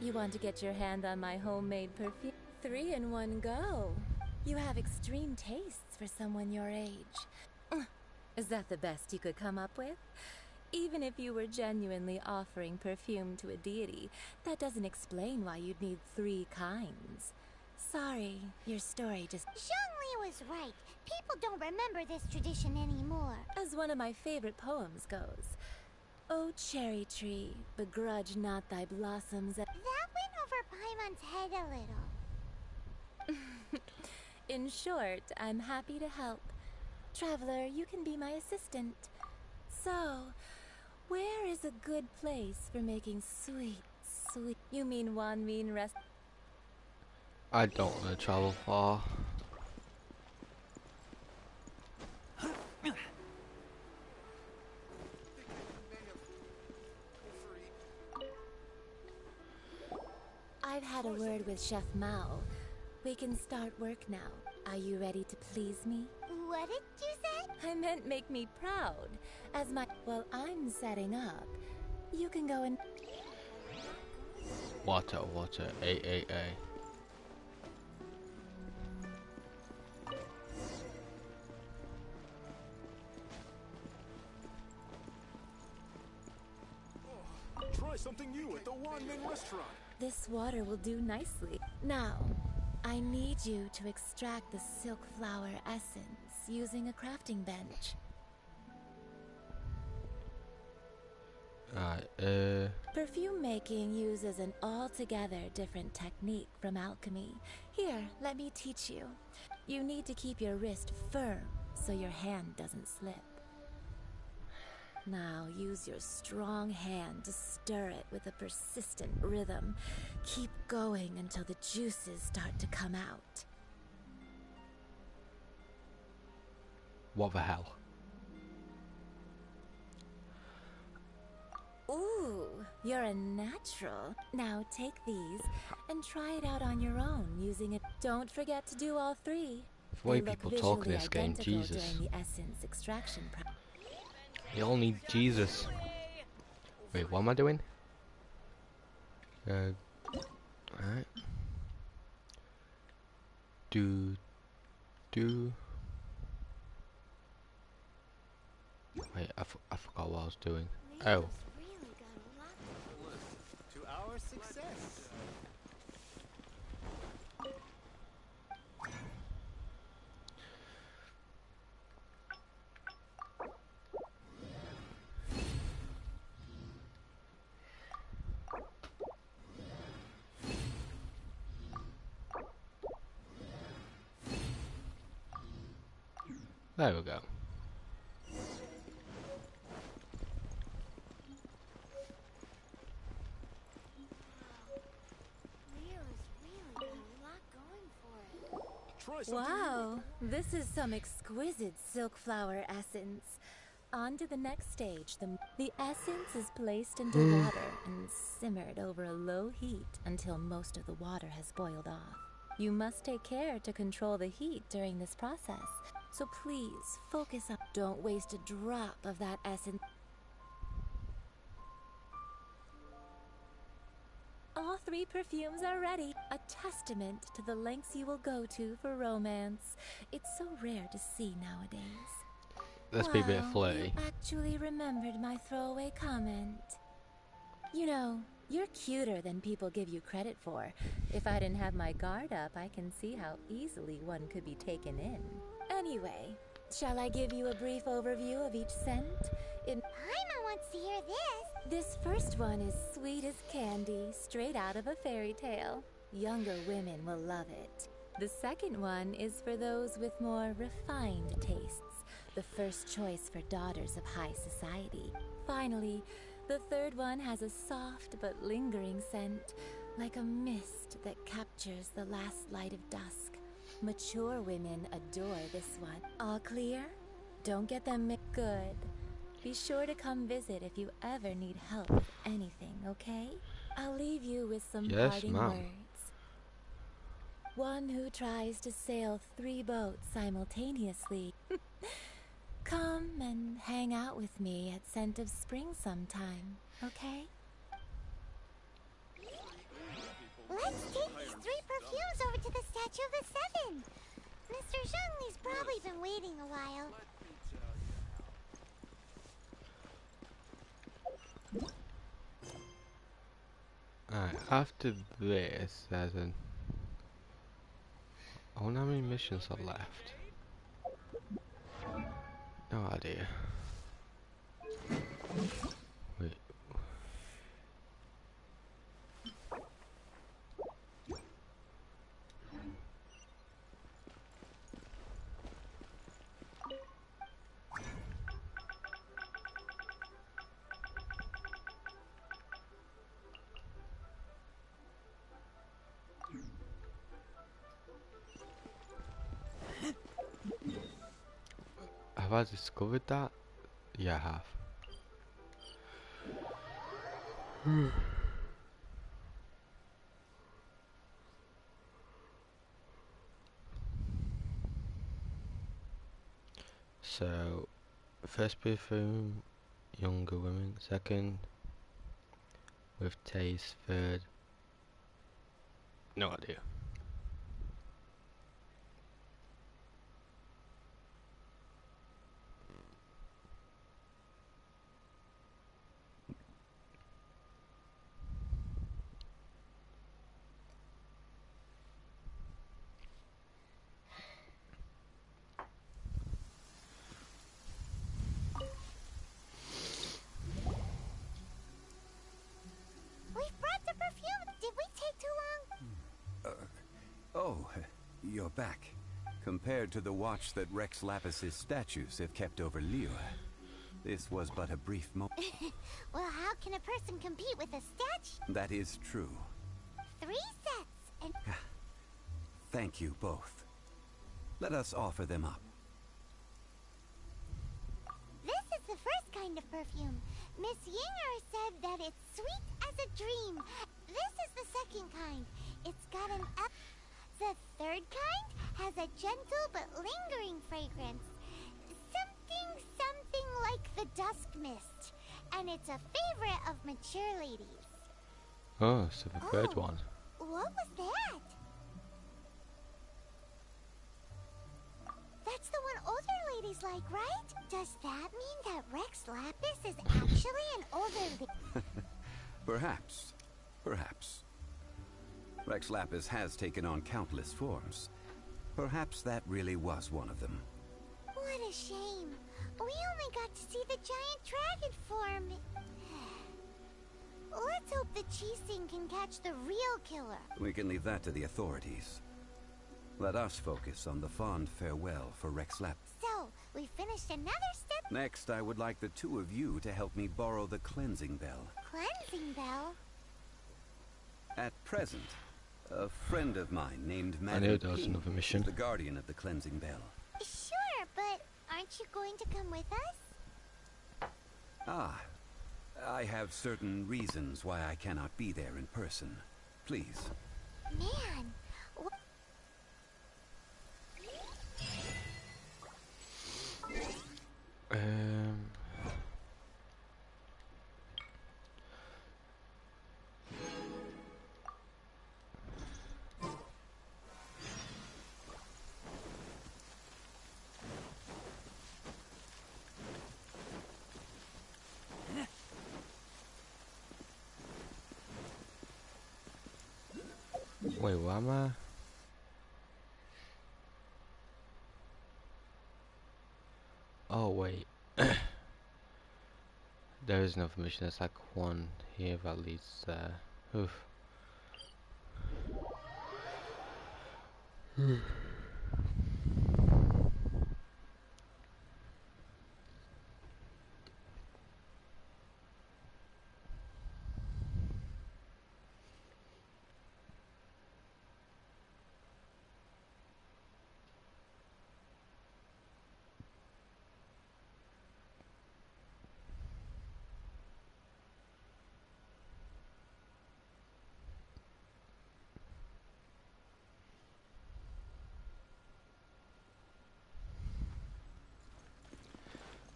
You want to get your hand on my homemade perfume? 3 in one go. You have extreme tastes for someone your age. Is that the best you could come up with? Even if you were genuinely offering perfume to a deity, that doesn't explain why you'd need 3 kinds. Sorry, your story just... Zhongli was right. People don't remember this tradition anymore. As one of my favorite poems goes, "O cherry tree, begrudge not thy blossoms." That went over Paimon's head a little. In short, I'm happy to help. Traveler, you can be my assistant. So, where is a good place for making sweet... You mean Wanmin rest... I don't want to travel far. I've had a word with Chef Mao. We can start work now. Are you ready to please me? What did you say? I meant make me proud. As my... Well, I'm setting up. You can go and... Water, A. Try something new at the Wanmin restaurant. This water will do nicely. Now, I need you to extract the silk flower essence using a crafting bench. Perfume making uses an altogether different technique from alchemy. Here, let me teach you. You need to keep your wrist firm so your hand doesn't slip. Now, use your strong hand to stir it with a persistent rhythm. Keep going until the juices start to come out. What the hell? Ooh, you're a natural. Now take these and try it out on your own using it. Don't forget to do all 3. The way They look people talk in visually this game, identical Jesus. during the essence extraction process. You all need Jesus. Wait, what am I doing? Alright. Do. Wait, I forgot what I was doing. Oh. Really got a lot. To our success. There we go. Leo has really got a lot going for it. Try something Wow, this is some exquisite silk flower essence. On to the next stage. The essence is placed into water and simmered over a low heat until most of the water has boiled off. You must take care to control the heat during this process. So please, focus on... Don't waste a drop of that essence. All 3 perfumes are ready. A testament to the lengths you will go to for romance. It's so rare to see nowadays. let's be a bit Wow, flirty. you actually remembered my throwaway comment. You know, you're cuter than people give you credit for. If I didn't have my guard up, I can see how easily one could be taken in. Anyway, shall I give you a brief overview of each scent? Paimon wants to hear this. This first one is sweet as candy, straight out of a fairy tale. Younger women will love it. The second one is for those with more refined tastes, the first choice for daughters of high society. Finally, the third one has a soft but lingering scent, like a mist that captures the last light of dusk. Mature women adore this one. All clear? Don't get them good. Be sure to come visit if you ever need help with anything, okay? I'll leave you with some parting words. One who tries to sail 3 boats simultaneously. Come and hang out with me at Scent of Spring sometime, okay? Let's take these 3 perfumes over to the Statue of the Seven. Mr. Zhongli's probably been waiting a while. Alright, after this, there's an... I wonder how many missions are left. No idea. Wait. Have I discovered that? Yeah, I have. So, first perfume, younger women. Second, with taste. Third, no idea. We've brought the perfume. Did we take too long? Oh, you're back. Compared to the watch that Rex Lapis's statues have kept over Liyue, this was but a brief moment. Well, how can a person compete with a statue? That is true. 3 sets and... Thank you both. Let us offer them up. This is the first kind of perfume. Miss Yinger said that it's sweet as a dream. This is the second kind. It's got an up. The third kind has a gentle but lingering fragrance. Something like the dusk mist. And it's a favorite of mature ladies. Oh, so the third one. What was that? That's the one older ladies like, right? Does that mean that Rex Lapis is actually an older Perhaps. Perhaps. Rex Lapis has taken on countless forms. Perhaps that really was one of them. What a shame. We only got to see the giant dragon form. Let's hope the Chising can catch the real killer. We can leave that to the authorities. Let us focus on the fond farewell for Rex Lapis. So, we finished another step. Next, I would like the 2 of you to help me borrow the cleansing bell. Cleansing bell? At present, a friend of mine named I Madame knew there was another mission. is the guardian of the cleansing bell. Sure, but aren't you going to come with us? Ah, I have certain reasons why I cannot be there in person. Please. Man, Wait, where am I? Oh wait. There is no information. There's like one here that leads there. Oof.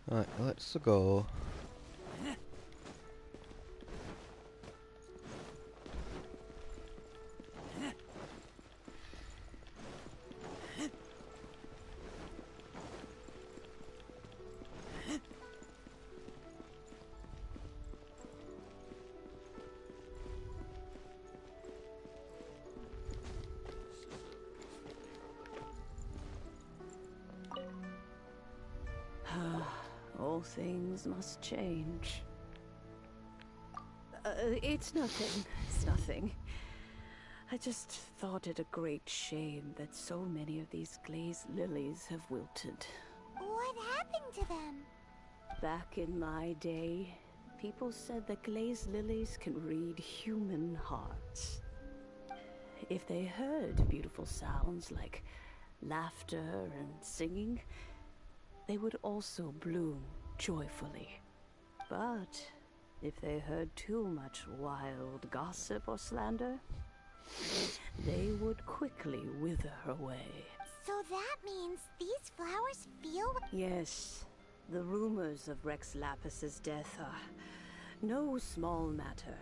Right, let's go. All things must change. It's nothing. It's nothing. I just thought it a great shame that so many of these glazed lilies have wilted. What happened to them? Back in my day, people said that glazed lilies can read human hearts. If they heard beautiful sounds like laughter and singing, they would also bloom joyfully. But if they heard too much wild gossip or slander, they would quickly wither away. So that means these flowers feel... Yes, the rumors of Rex Lapus's death are no small matter.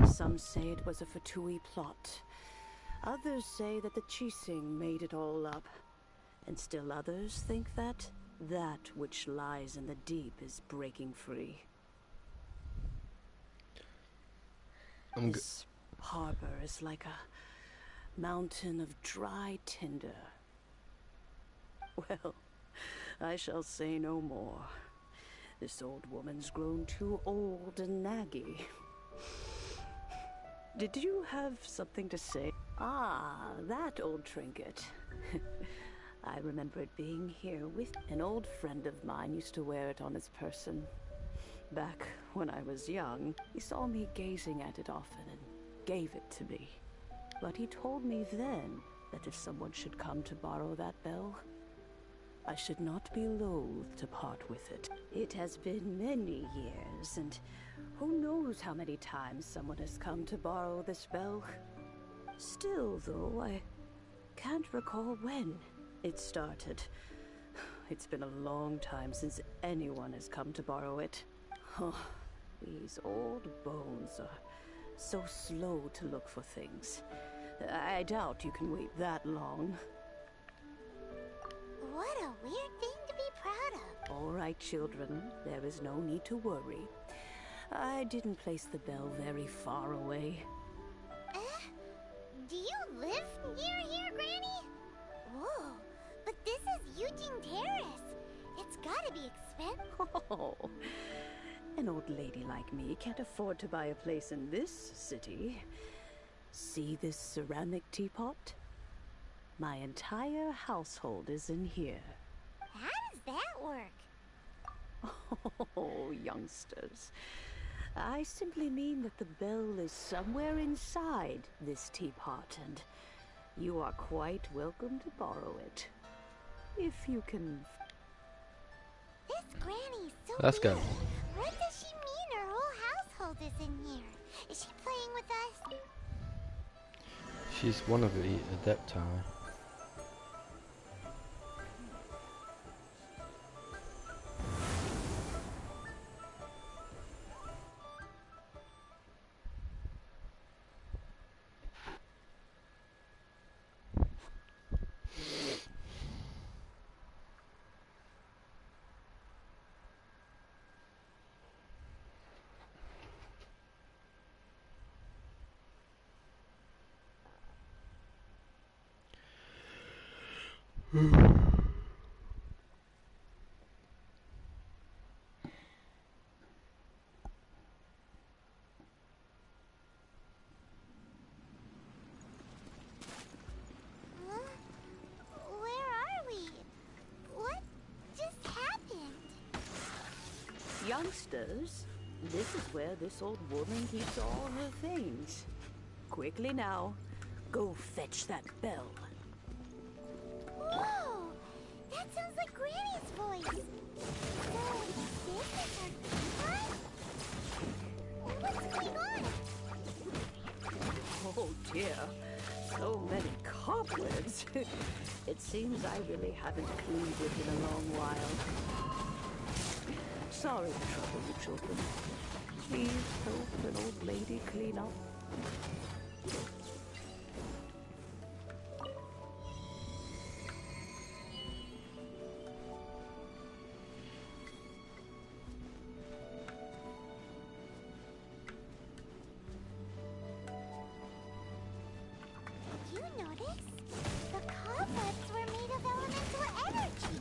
Some say it was a Fatui plot. Others say that the Chising made it all up. And still others think that which lies in the deep is breaking free. This harbor is like a mountain of dry tinder. Well, I shall say no more. This old woman's grown too old and naggy. Did you have something to say? Ah, that old trinket. I remember it being here with an old friend of mine used to wear it on his person. Back when I was young, he saw me gazing at it often and gave it to me. But he told me then that if someone should come to borrow that bell, I should not be loath to part with it. It has been many years, and who knows how many times someone has come to borrow this bell. Still, though, I can't recall when it started. It's been a long time since anyone has come to borrow it. Oh, these old bones are so slow to look for things. I doubt you can wait that long. What a weird thing to be proud of. All right, children, there is no need to worry. I didn't place the bell very far away. Do you live near here, Granny? Whoa, but this is Eugene Terrace. It's gotta be expensive. Oh, an old lady like me can't afford to buy a place in this city. See this ceramic teapot? My entire household is in here. How does that work? Oh, youngsters. I simply mean that the bell is somewhere inside this teapot, and you are quite welcome to borrow it. If you can... This Granny's so Let's go. weird. What does she mean her whole household is in here? Is she playing with us? She's one of the Adepti. Where are we? What just happened? Youngsters, this is where this old woman keeps all her things. Quickly now, go fetch that bell. Whoa! That sounds like Granny's voice. So, this is her teapot? What's going on? Oh dear, so many cobwebs. It seems I really haven't cleaned it in a long while. Sorry to trouble you children. Please help an old lady clean up. You notice? The cobwebs were made of elemental energy.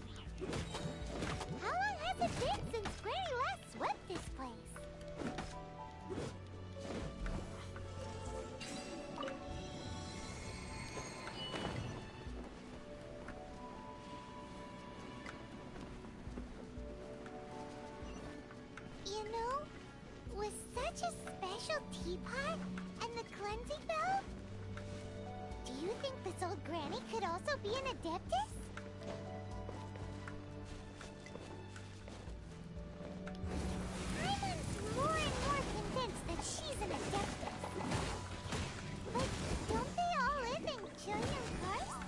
How long has it been since Granny last swept this place? You know, with such a special teapot and the cleansing bell, do you think this old granny could also be an adeptus? I'm more and more convinced that she's an adeptus. But don't they all live in Jillian Karst?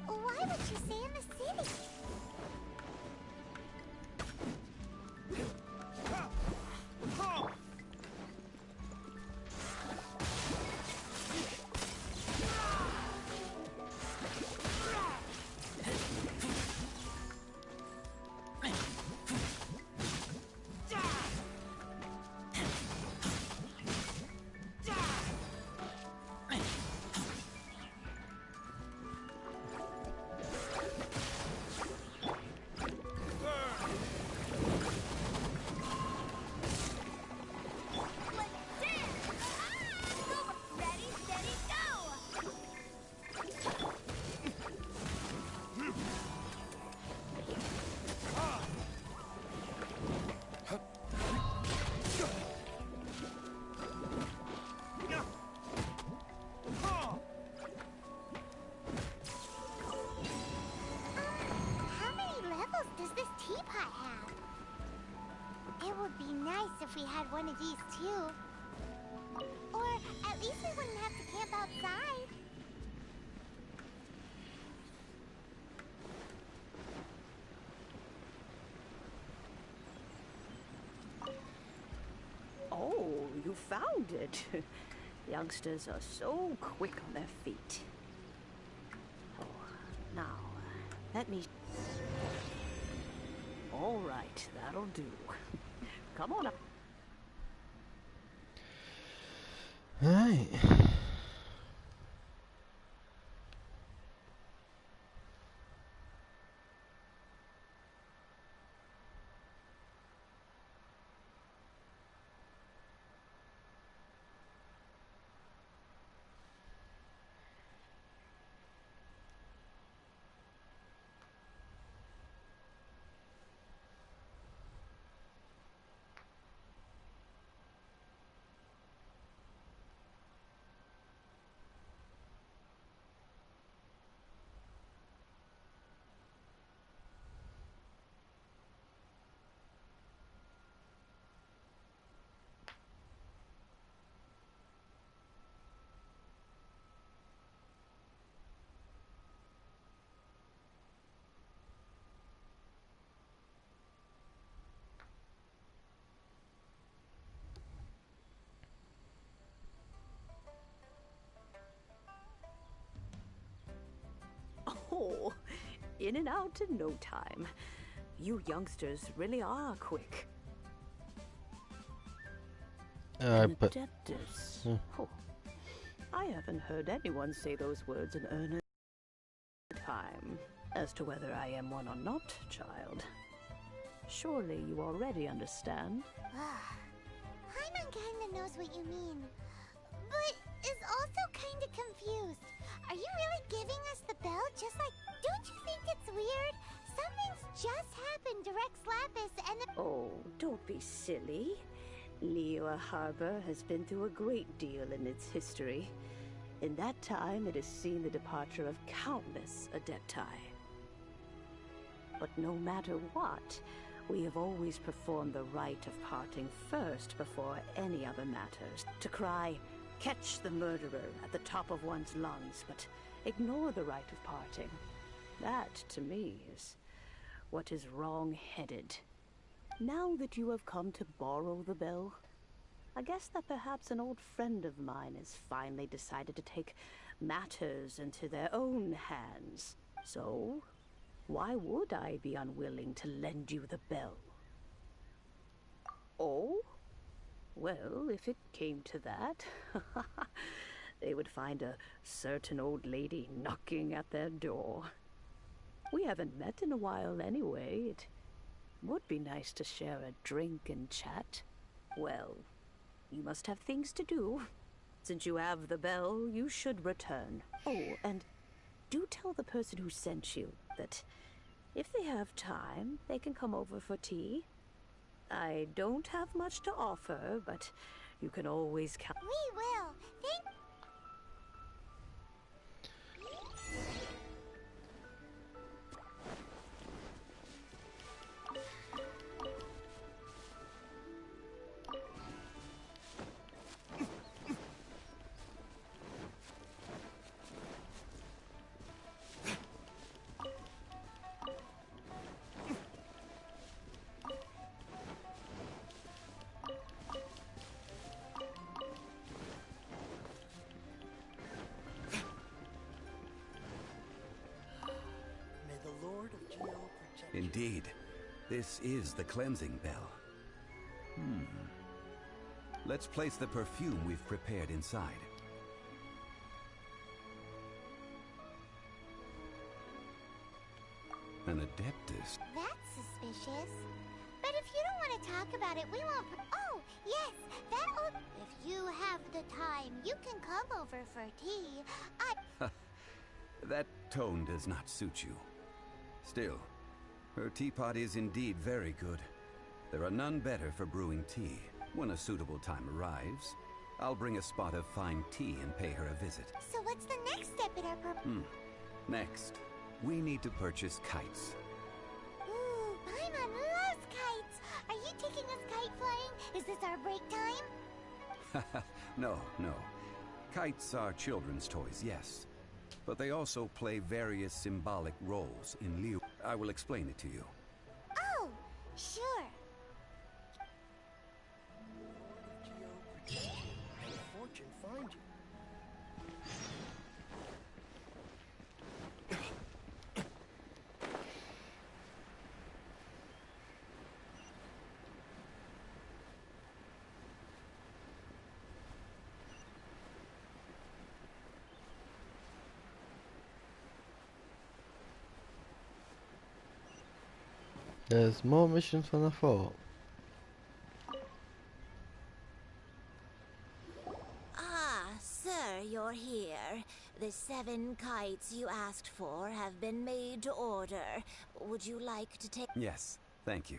Why would she stay in the city? How many levels does this teapot have? It would be nice if we had one of these too. Or at least we wouldn't have to camp outside. Oh, you found it. Youngsters are so quick on their feet. Oh, now, let me... All right, that'll do. Come on up. Right. Oh, in and out in no time. You youngsters really are quick. An But adeptus. Oh, I haven't heard anyone say those words in earnest time. As to whether I am one or not, child, surely you already understand. Paimon kinda knows what you mean, but is also kinda confused. Are you really giving us the bell just like... Don't you think it's weird? Something's just happened to Rex Lapis and... Oh, don't be silly. Liyue Harbor has been through a great deal in its history. In that time, it has seen the departure of countless Adepti. But no matter what, we have always performed the rite of parting first before any other matters. To cry, "Catch the murderer," at the top of one's lungs, but ignore the rite of parting. That, to me, is what is wrong-headed. Now that you have come to borrow the bell, I guess that perhaps an old friend of mine has finally decided to take matters into their own hands. So, why would I be unwilling to lend you the bell? Oh? Well, if it came to that, they would find a certain old lady knocking at their door. We haven't met in a while anyway. It would be nice to share a drink and chat. Well, you must have things to do. Since you have the bell, you should return. Oh, and do tell the person who sent you that if they have time, they can come over for tea. I don't have much to offer, but you can always count. We will. Thank... Indeed, this is the cleansing bell. Let's place the perfume we've prepared inside. An Adeptus. That's suspicious. But if you don't want to talk about it, we won't... Oh, yes, that old... If you have the time, you can come over for tea. That tone does not suit you. Still, her teapot is indeed very good. There are none better for brewing tea. When a suitable time arrives, I'll bring a spot of fine tea and pay her a visit. So what's the next step in our... Next, we need to purchase kites. Ooh, Paimon loves kites! Are you taking us kite flying? Is this our break time? No. Kites are children's toys, yes. But they also play various symbolic roles in Liyue. I will explain it to you. Oh, sure. Fortune find you. There's more missions than I thought. Ah, sir, you're here. The 7 kites you asked for have been made to order. Would you like to take... Yes, thank you.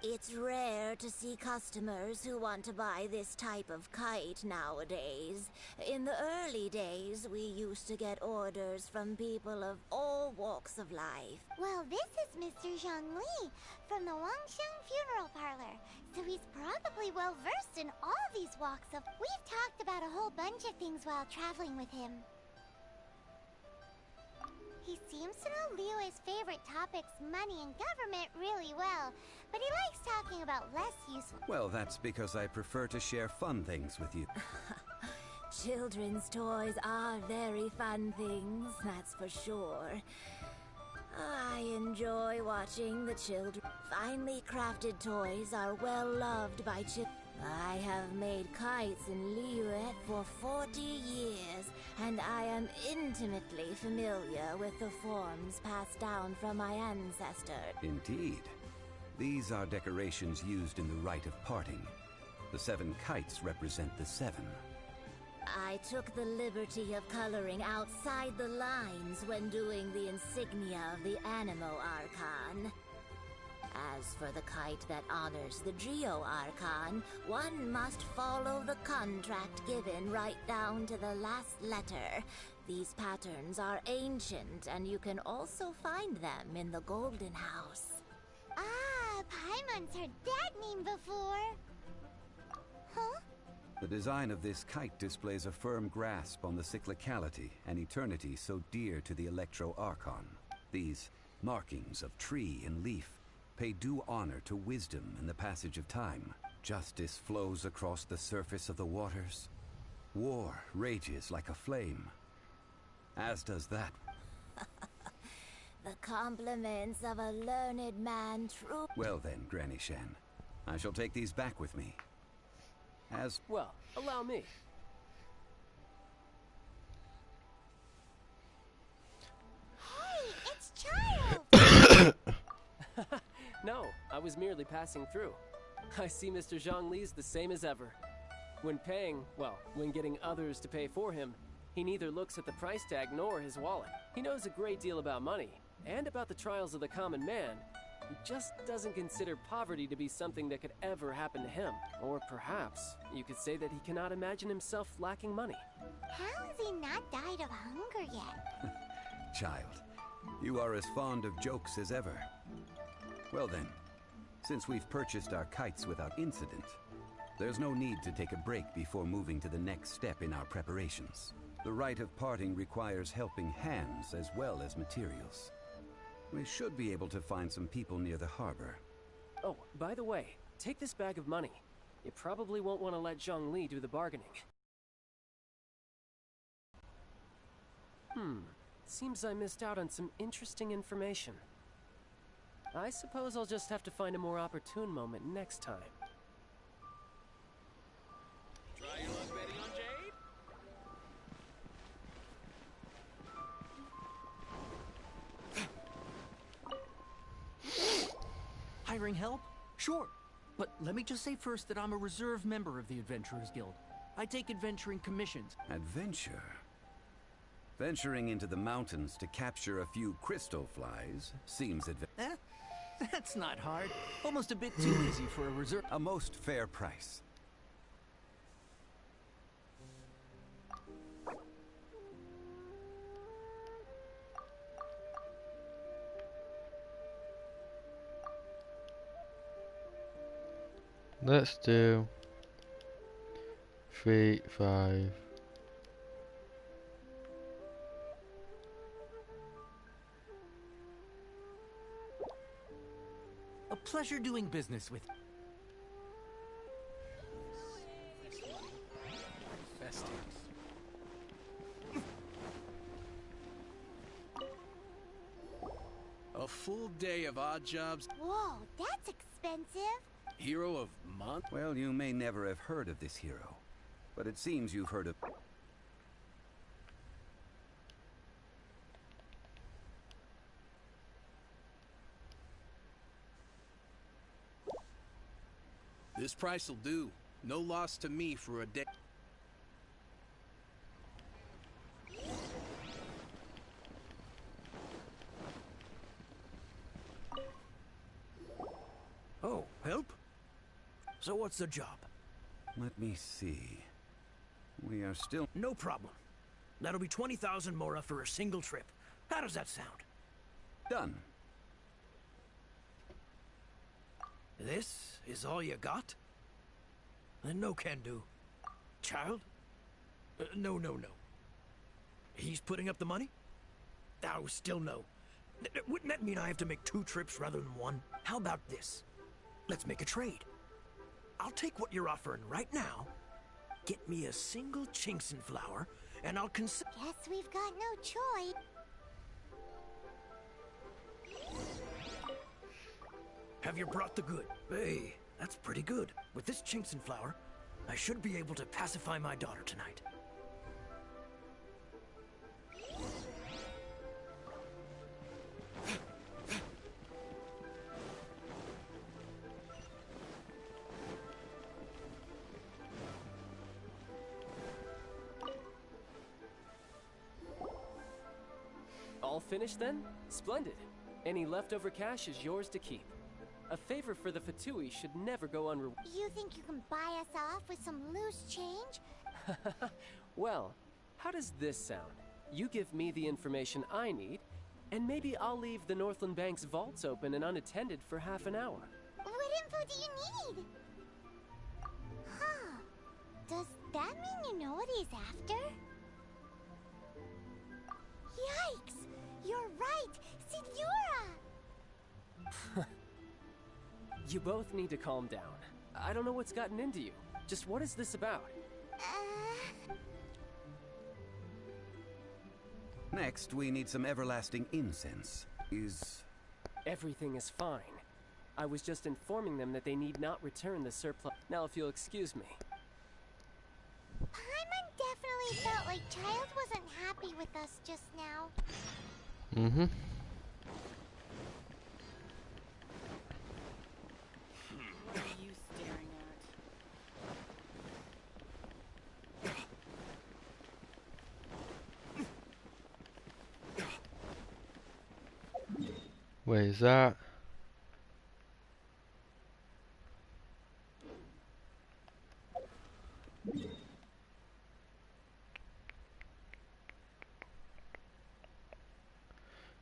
It's rare to see customers who want to buy this type of kite nowadays. In the early days, we used to get orders from people of all walks of life. Well, this is Mr. Zhongli from the Wangsheng Funeral Parlor, so he's probably well-versed in all these walks of... We've talked about a whole bunch of things while traveling with him. He seems to know Liyue's favorite topics, money and government, really well, but he likes talking about less useful... Well, that's because I prefer to share fun things with you. Children's toys are very fun things, that's for sure. I enjoy watching the children. Finely crafted toys are well loved by children. I have made kites in Liyue for 40 years, and I am intimately familiar with the forms passed down from my ancestors. Indeed. These are decorations used in the rite of parting. The 7 kites represent the 7. I took the liberty of coloring outside the lines when doing the insignia of the Animo Archon. As for the kite that honors the Geo Archon, one must follow the contract given right down to the last letter. These patterns are ancient, and you can also find them in the Golden House. Ah, Paimon's heard that name before. Huh? The design of this kite displays a firm grasp on the cyclicality and eternity so dear to the Electro Archon. These markings of tree and leaf pay due honor to wisdom and the passage of time. Justice flows across the surface of the waters. War rages like a flame, as does that. The compliments of a learned man true. Well then, Granny Shan, I shall take these back with me. As... Well, allow me. Hey, it's Child! No, I was merely passing through. I see Mr. Zhongli's the same as ever. When paying, well, when getting others to pay for him, he neither looks at the price tag nor his wallet. He knows a great deal about money, and about the trials of the common man. He just doesn't consider poverty to be something that could ever happen to him. Or perhaps, you could say that he cannot imagine himself lacking money. How has he not died of hunger yet? Child, you are as fond of jokes as ever. Well then, since we've purchased our kites without incident, there's no need to take a break before moving to the next step in our preparations. The rite of parting requires helping hands as well as materials. We should be able to find some people near the harbor. Oh, by the way, take this bag of money. You probably won't want to let Zhongli do the bargaining. Seems I missed out on some interesting information. I suppose I'll just have to find a more opportune moment next time. Try your luck betting on Jade? Hiring help? Sure. But let me just say first that I'm a reserve member of the Adventurers Guild. I take adventuring commissions. Adventure? Venturing into the mountains to capture a few crystal flies seems That's not hard. Almost a bit too easy for a reserve. A most fair price. Let's do 3, 5. A pleasure doing business with you. A full day of odd jobs. Whoa, that's expensive. Hero of month? Well, you may never have heard of this hero, but it seems you've heard of... This price will do. No loss to me for a day. Oh, help? So what's the job? Let me see. We are still... No problem. That'll be 20,000 mora for a single trip. How does that sound? Done. This is all you got? Then no can do. Child? No. He's putting up the money? Oh, still no. Wouldn't that mean I have to make 2 trips rather than 1? How about this? Let's make a trade. I'll take what you're offering right now, get me a single Chinxin flower, and I'll consider... Guess we've got no choice. Have you brought the good? Hey, That's pretty good. With this Chinxin flower, I should be able to pacify my daughter tonight. All finished then? Splendid. Any leftover cash is yours to keep. A favor for the Fatui should never go unrewarded. You think you can buy us off with some loose change? Well, how does this sound? You give me the information I need, and maybe I'll leave the Northland Bank's vaults open and unattended for half an hour. What info do you need? Huh. Does that mean you know what he's after? Yikes! You're right! Signora! You both need to calm down. I don't know what's gotten into you. Just what is this about? Next, we need some everlasting incense. Everything is fine. I was just informing them that they need not return the surplus. Now, if you'll excuse me. Paimon definitely felt like Child wasn't happy with us just now. Mm-hmm. What are you staring at? Where is that?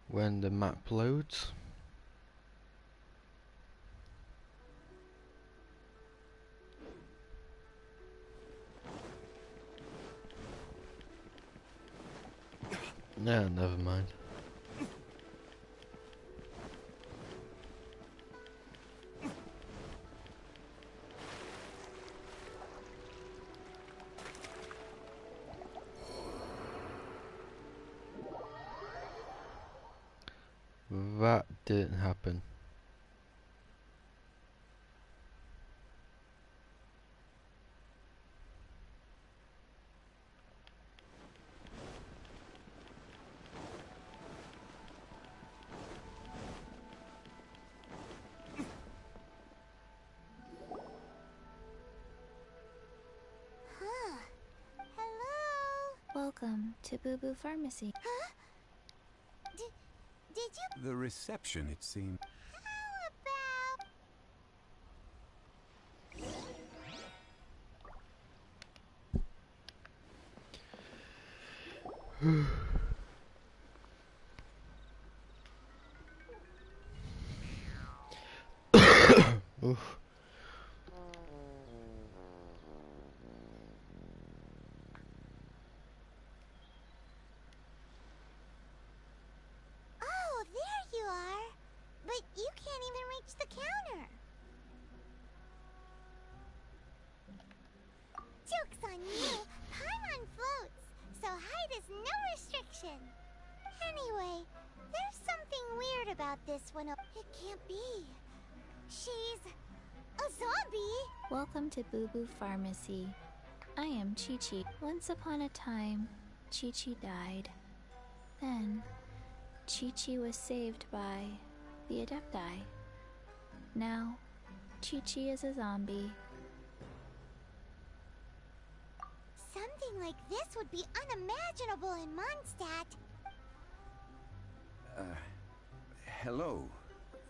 When the map loads. Nah, never mind. That didn't happen. Huh. Hello? Welcome to Boo Boo Pharmacy. Huh? Did you? The reception, it seemed. Oof. Oh, there you are. But you can't even reach the counter. Joke's on you. Paimon floats, so height is no restriction. Anyway, there's something weird about this one. It can't be. She's a zombie. Welcome to Boo Boo Pharmacy. I am Chi-Chi. Once upon a time, Chi-Chi died. Then, Chi-Chi was saved by the Adepti. Now, Chi-Chi is a zombie. Something like this would be unimaginable in Mondstadt. Hello,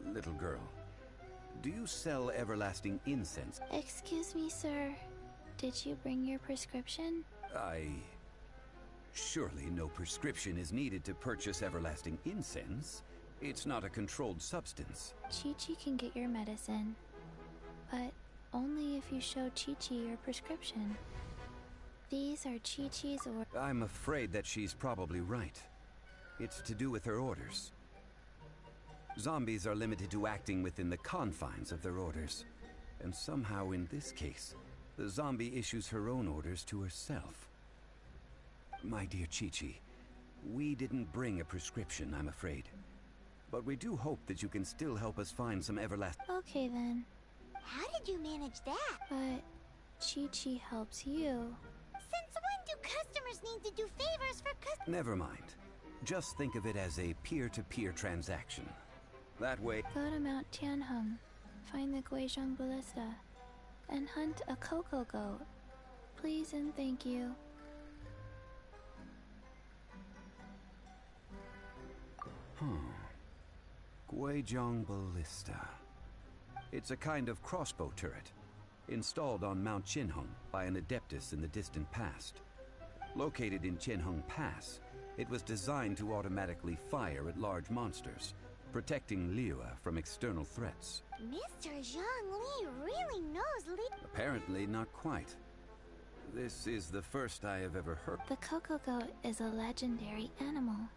little girl. Do you sell everlasting incense? Excuse me, sir. Did you bring your prescription? Surely no prescription is needed to purchase everlasting incense. It's not a controlled substance. Chi-Chi can get your medicine, but only if you show Chi-Chi your prescription. These are Chi-Chi's orders. I'm afraid that she's probably right. It's to do with her orders. Zombies are limited to acting within the confines of their orders. And somehow in this case, the zombie issues her own orders to herself. My dear Chi-Chi, we didn't bring a prescription, I'm afraid. But we do hope that you can still help us find some everlasting... Okay then. How did you manage that? But Chi-Chi helps you. Since when do customers need to do favors for customers? Never mind. Just think of it as a peer-to-peer transaction. That way... Go to Mount Tianheng, find the Guizhong Ballista, and hunt a cocoa goat. Please and thank you. Guizhong Ballista. It's a kind of crossbow turret, installed on Mount Tianheng by an adeptus in the distant past. Located in Tianheng Pass, it was designed to automatically fire at large monsters, protecting Liyue from external threats. Mr. Zhongli really knows Apparently not quite. This is the first I have ever heard. The cocoa goat is a legendary animal,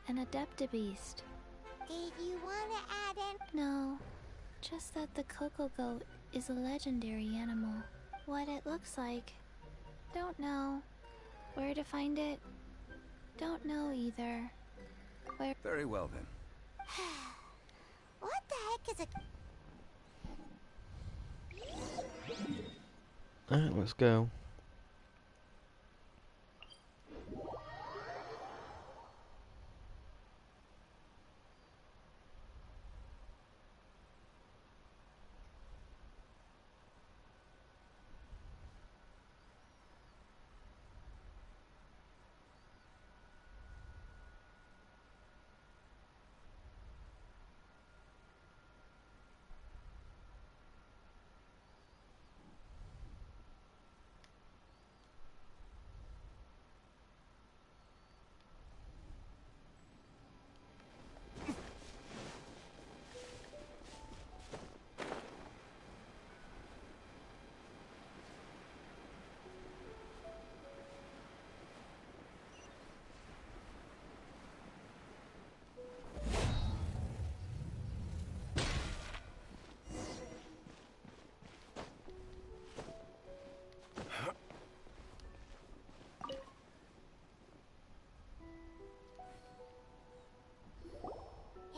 an adeptabeast. Did you want to add in? No, just that the cocoa goat is a legendary animal. What it looks like, don't know. Where to find it, don't know either. Where? Very well then. What the heck is a... Alright, let's go.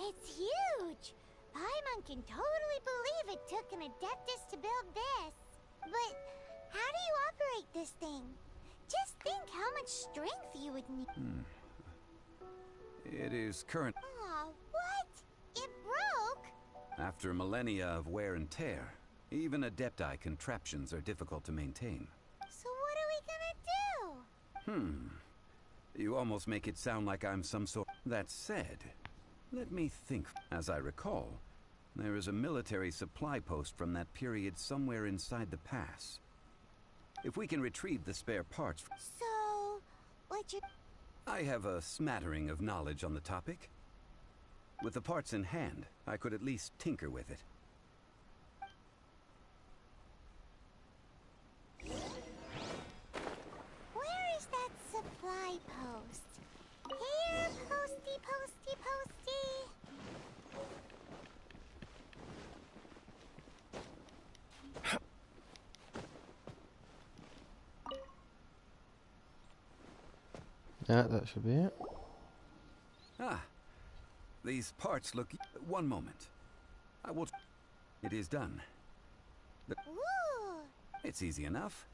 It's huge! Paimon can totally believe it took an adeptus to build this. But how do you operate this thing? Just think how much strength you would need. It is current... Aw, what? It broke? After millennia of wear and tear, even adepti contraptions are difficult to maintain. So what are we gonna do? You almost make it sound like I'm some sort... That said, let me think. As I recall, there is a military supply post from that period somewhere inside the pass. If we can retrieve the spare parts... So, what you... I have a smattering of knowledge on the topic. With the parts in hand, I could at least tinker with it. Where is that supply post? Here, posty, posty, posty. Yeah, that should be it. Ah, these parts look... One moment. I will... It is done. Ooh. It's easy enough.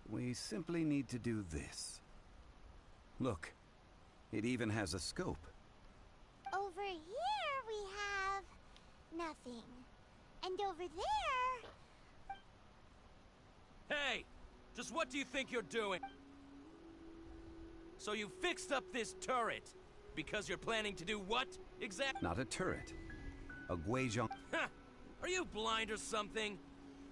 We simply need to do this. Look, it even has a scope. Over here we have... nothing. And over there... Hey! Just what do you think you're doing? So you fixed up this turret because you're planning to do what exactly? Not a turret. A Guizhong... Are you blind or something?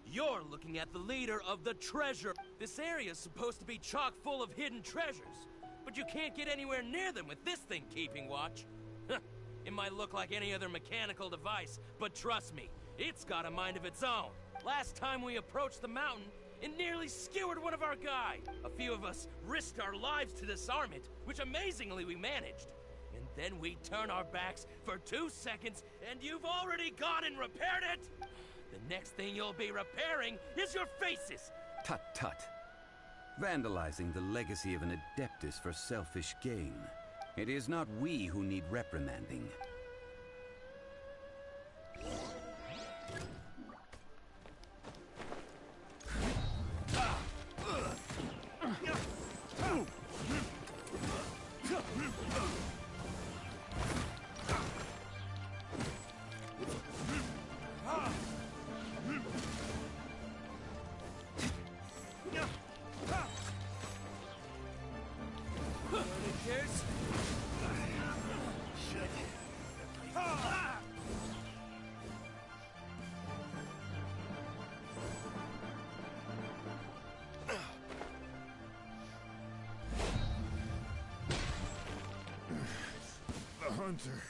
You're looking at the leader of the treasure. This area's supposed to be chock full of hidden treasures, but you can't get anywhere near them with this thing keeping watch. It might look like any other mechanical device, but trust me, it's got a mind of its own. Last time we approached the mountain, it nearly skewered one of our guys. A few of us risked our lives to disarm it, which amazingly we managed. And then we turn our backs for 2 seconds, and you've already gone and repaired it! The next thing you'll be repairing is your faces! Tut tut. Vandalizing the legacy of an adeptus for selfish gain. It is not we who need reprimanding. Hunter.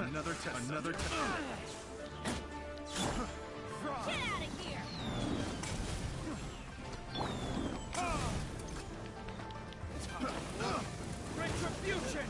Another test. Get out of here! Retribution!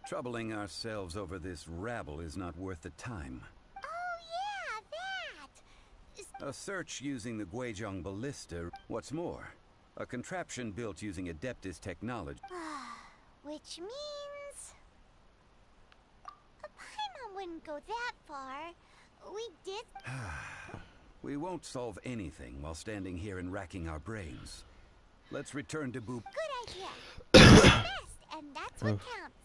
Troubling ourselves over this rabble is not worth the time. Oh yeah, that! A search using the Guizhong ballista. What's more, a contraption built using Adeptus technology. Which means... Paimon wouldn't go that far. We did... We won't solve anything while standing here and racking our brains. Let's return to Boop. Good idea. Best, and that's what counts.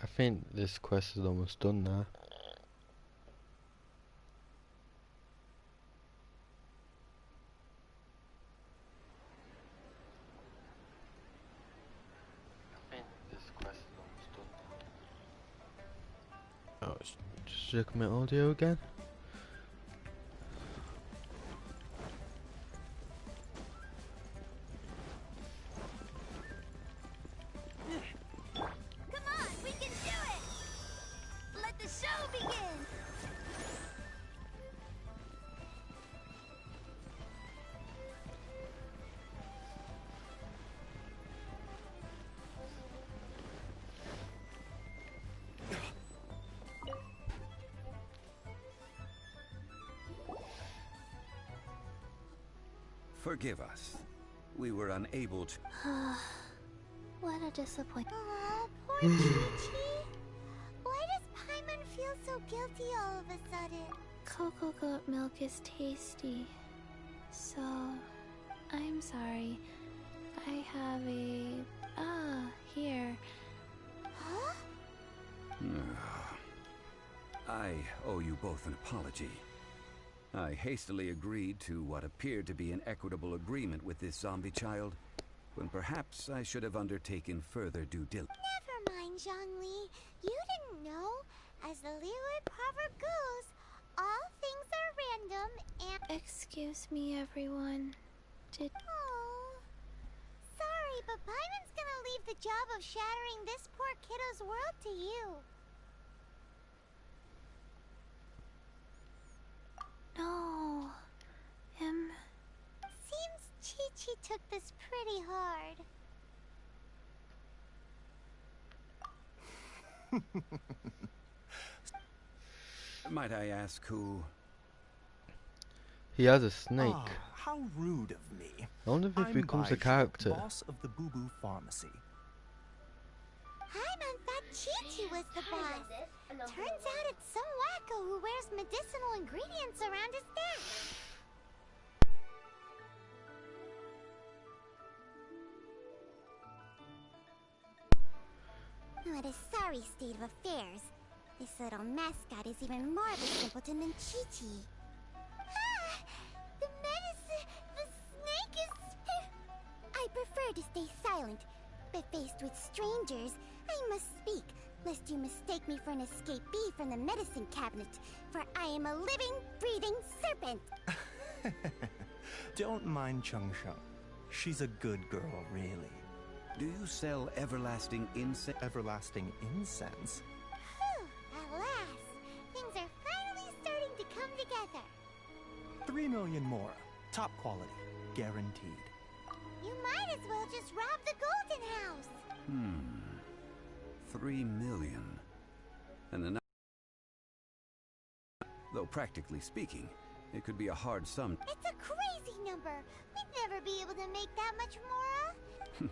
I think this quest is almost done now. Oh, just check my audio again. Come on, we can do it! Let the show begin! Forgive us. We were unable to... What a disappointment. Aw, poor Chi-Chi. Why does Paimon feel so guilty all of a sudden? Cocoa goat milk is tasty. So, I'm sorry. I have a... here. Huh? I owe you both an apology. I hastily agreed to what appeared to be an equitable agreement with this zombie child, when perhaps I should have undertaken further due diligence. Never mind, Zhongli. You didn't know. As the Liyue proverb goes, all things are random and... Excuse me, everyone. Oh. Sorry, but Paimon's gonna leave the job of shattering this poor kiddo's world to you. No. Seems Chi-Chi took this pretty hard. Might I ask who? He has a snake. Ah, how rude of me. I wonder if he I'm becomes a Baiju, character. boss of the Boo Boo Pharmacy. I thought Chi-Chi was the boss. Turns out it's some wacko who wears medicinal ingredients around his neck. What a sorry state of affairs. This little mascot is even more of a simpleton than Chi-Chi. Ah! The medicine... the snake is... I prefer to stay silent, but faced with strangers, I must speak, lest you mistake me for an escapee from the medicine cabinet, for I am a living, breathing serpent! Don't mind Chung Sheng. She's a good girl, really. Do you sell everlasting incense? Everlasting incense? Whew, at last! Things are finally starting to come together. 3 million more. Top quality. Guaranteed. You might as well just rob the Golden House! 3 million. And enough. Though practically speaking, it could be a hard sum. It's a crazy number! We'd never be able to make that much more!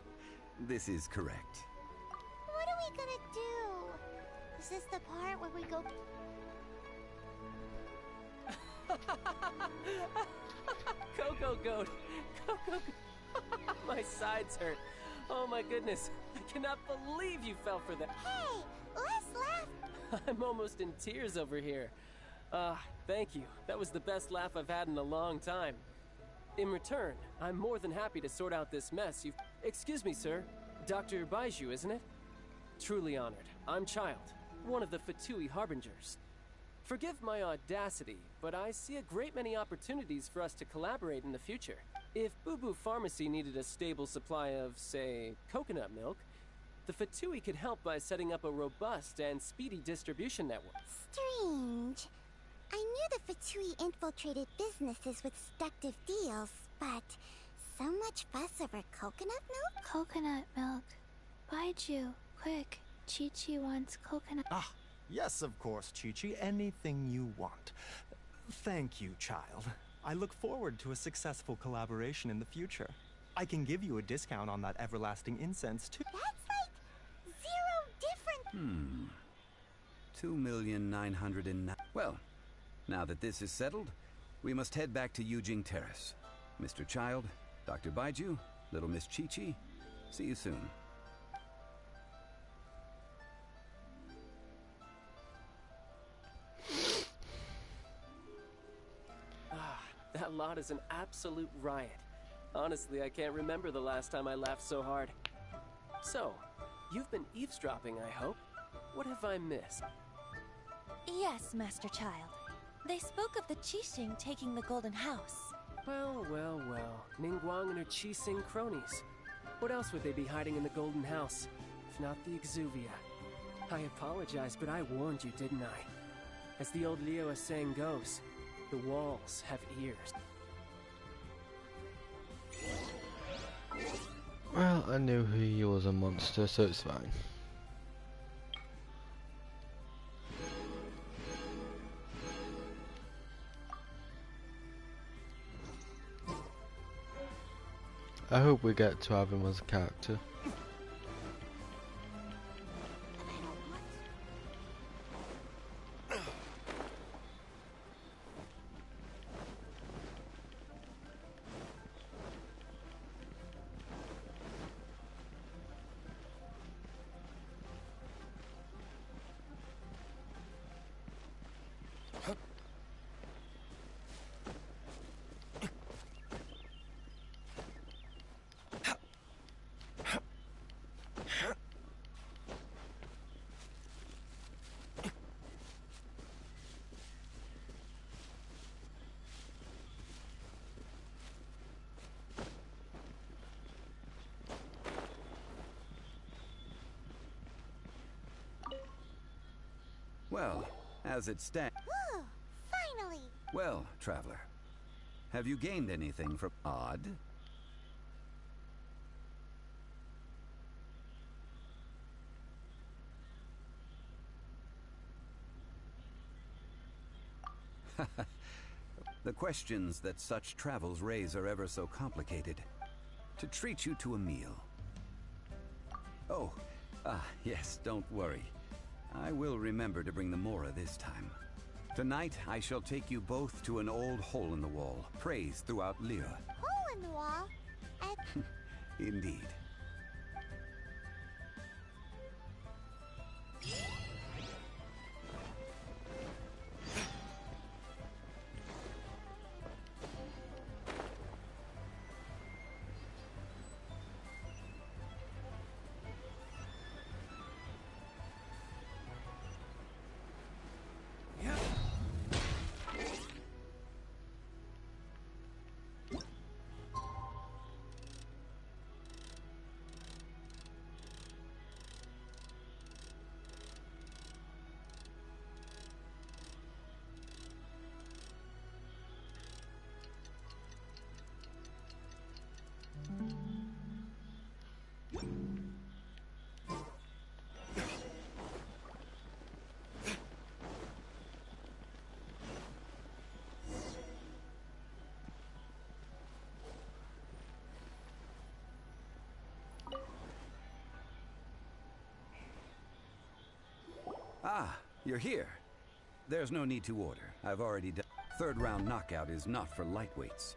This is correct. What are we gonna do? Is this the part where we go... Coco Goat! Coco My sides hurt. Oh my goodness. I cannot believe you fell for that. Hey! Let's laugh! I'm almost in tears over here. Thank you. That was the best laugh I've had in a long time. In return, I'm more than happy to sort out this mess you've... Excuse me, sir. Dr. Baiju, isn't it? Truly honored. I'm Child, one of the Fatui Harbingers. Forgive my audacity, but I see a great many opportunities for us to collaborate in the future. If Boo Boo Pharmacy needed a stable supply of, say, coconut milk, the Fatui could help by setting up a robust and speedy distribution network. Strange. I knew the Fatui infiltrated businesses with seductive deals, but so much fuss over coconut milk? Coconut milk. Baiju, quick. Chi-Chi wants coconut. Ah, yes, of course, Chi-Chi. Anything you want. Thank you, child. I look forward to a successful collaboration in the future. I can give you a discount on that everlasting incense, too. That's like 0 different... 2,909,000. Well, now that this is settled, we must head back to Yujing Terrace. Mr. Child, Dr. Baiju, little Miss Chi-Chi, see you soon. That lot is an absolute riot. Honestly, I can't remember the last time I laughed so hard. So, you've been eavesdropping, I hope? What have I missed? Yes, Master Child. They spoke of the Qixing taking the Golden House. Well, well, well. Ningguang and her Qixing cronies. What else would they be hiding in the Golden House, if not the Exuvia? I apologize, but I warned you, didn't I? As the old Liu saying goes, the walls have ears. Well, I knew he was a monster, so it's fine. I hope we get to have him as a character. Well, as it stands... Ooh, finally! Well, traveler, have you gained anything from odd? The questions that such travels raise are ever so complicated. To treat you to a meal. Oh, yes, don't worry. I will remember to bring the Mora this time. Tonight, I shall take you both to an old hole in the wall, praised throughout Liyue. Hole in the wall? Indeed. Ah, you're here. There's no need to order. I've already done. Third round knockout is not for lightweights.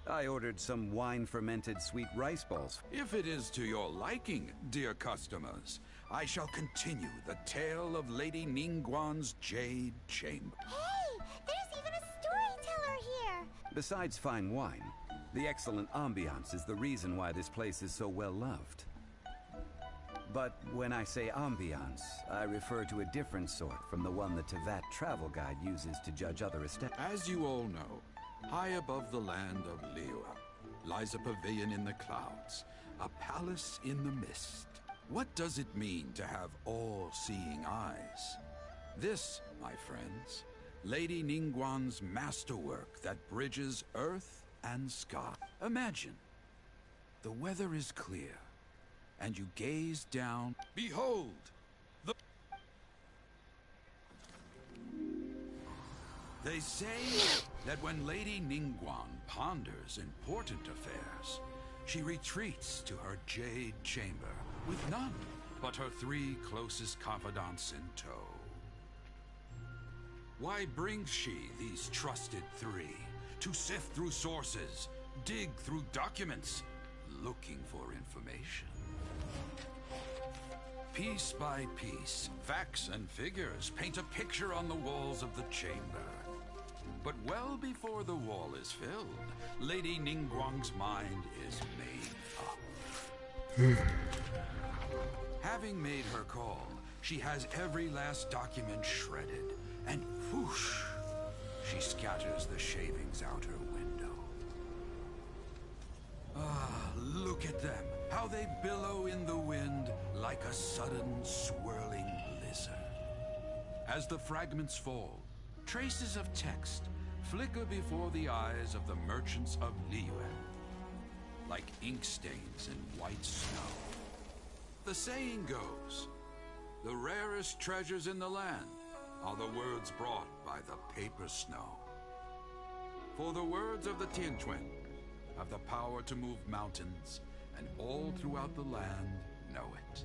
I ordered some wine-fermented sweet rice balls. If it is to your liking, dear customers, I shall continue the tale of Lady Ningguang's Jade Chamber. Hey, there's even a storyteller here! Besides fine wine, the excellent ambiance is the reason why this place is so well loved. But when I say ambiance, I refer to a different sort from the one the Tevat travel guide uses to judge other estates. As you all know, high above the land of Liyue lies a pavilion in the clouds, a palace in the mist. What does it mean to have all-seeing eyes? This, my friends, Lady Ningguang's masterwork that bridges earth and sky. Imagine, the weather is clear, and you gaze down. Behold, the... They say that when Lady Ningguang ponders important affairs, she retreats to her Jade Chamber with none but her 3 closest confidants in tow. Why brings she these trusted 3 to sift through sources, dig through documents, looking for information? Piece by piece, facts and figures paint a picture on the walls of the chamber. But well before the wall is filled, Lady Ningguang's mind is made up. Having made her call, she has every last document shredded, and whoosh, she scatters the shavings out her window. Ah, look at them, how they billow in the wind like a sudden swirling blizzard. As the fragments fall, traces of text flicker before the eyes of the merchants of Liyue, like ink stains in white snow. The saying goes, the rarest treasures in the land are the words brought by the paper snow. For the words of the Tianquan have the power to move mountains, and all throughout the land know it.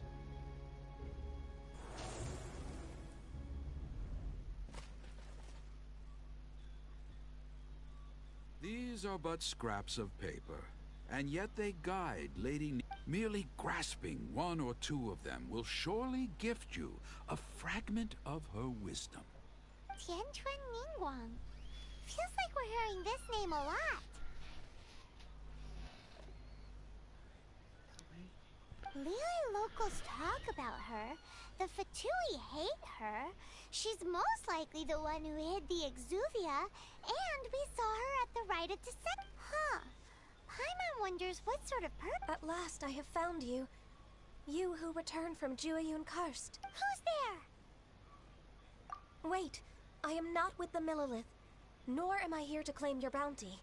These are but scraps of paper, and yet they guide Lady Merely grasping 1 or 2 of them will surely gift you a fragment of her wisdom. Tianquan Ningguang. Feels like we're hearing this name a lot. Liyue locals talk about her. The Fatui hate her. She's most likely the one who hid the Exuvia, and we saw her at the rite of descent. Huh. Paimon wonders what sort of At last I have found you. You who returned from Jueyun Karst. Who's there? Wait, I am not with the Millelith, nor am I here to claim your bounty.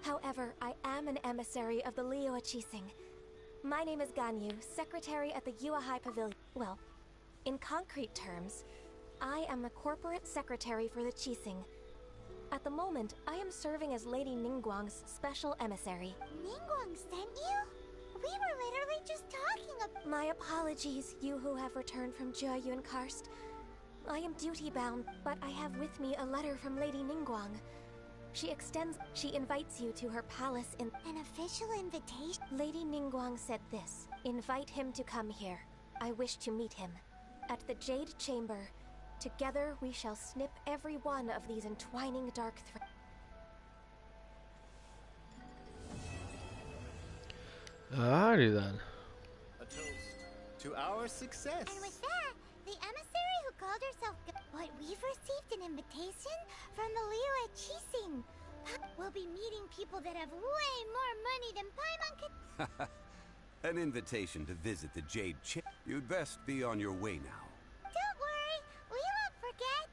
However, I am an emissary of the Liyue Qixing. My name is Ganyu, secretary at the Yuehai Pavilion. Well, in concrete terms, I am the corporate secretary for the Qixing, At the moment, I am serving as Lady Ningguang's special emissary. Ningguang sent you? We were literally just talking about— My apologies, you who have returned from Jiayun Karst. I am duty-bound, but I have with me a letter from Lady Ningguang. She invites you to her palace in— An official invitation? Lady Ningguang said this. Invite him to come here. I wish to meet him. At the Jade Chamber. Together we shall snip every one of these entwining dark threads. Alrighty then. A toast to our success. And with that, the emissary who called herself But we've received an invitation from the Liyue Qixing. We'll be meeting people that have way more money than Paimon could— An invitation to visit the Jade Chamber. You'd best be on your way now. Don't worry, we won't forget.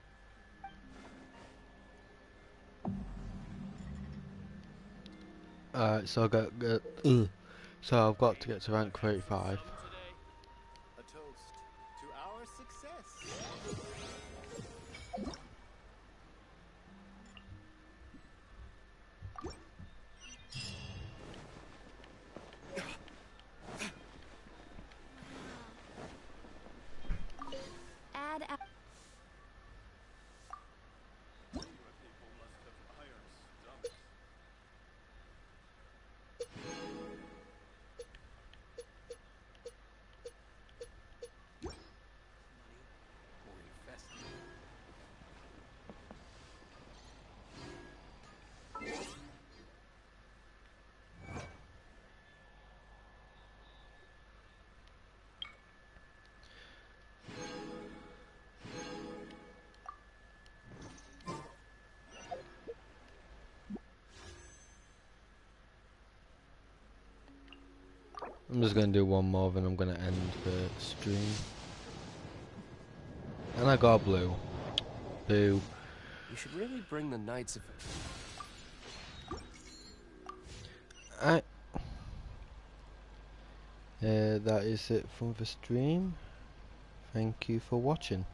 Alright, so I've got to get to rank 35. A toast to our success. Add a— I'm just gonna do one more, then I'm gonna end the stream. And I got blue. Boo. You should really bring the Knights of... That is it from the stream. Thank you for watching.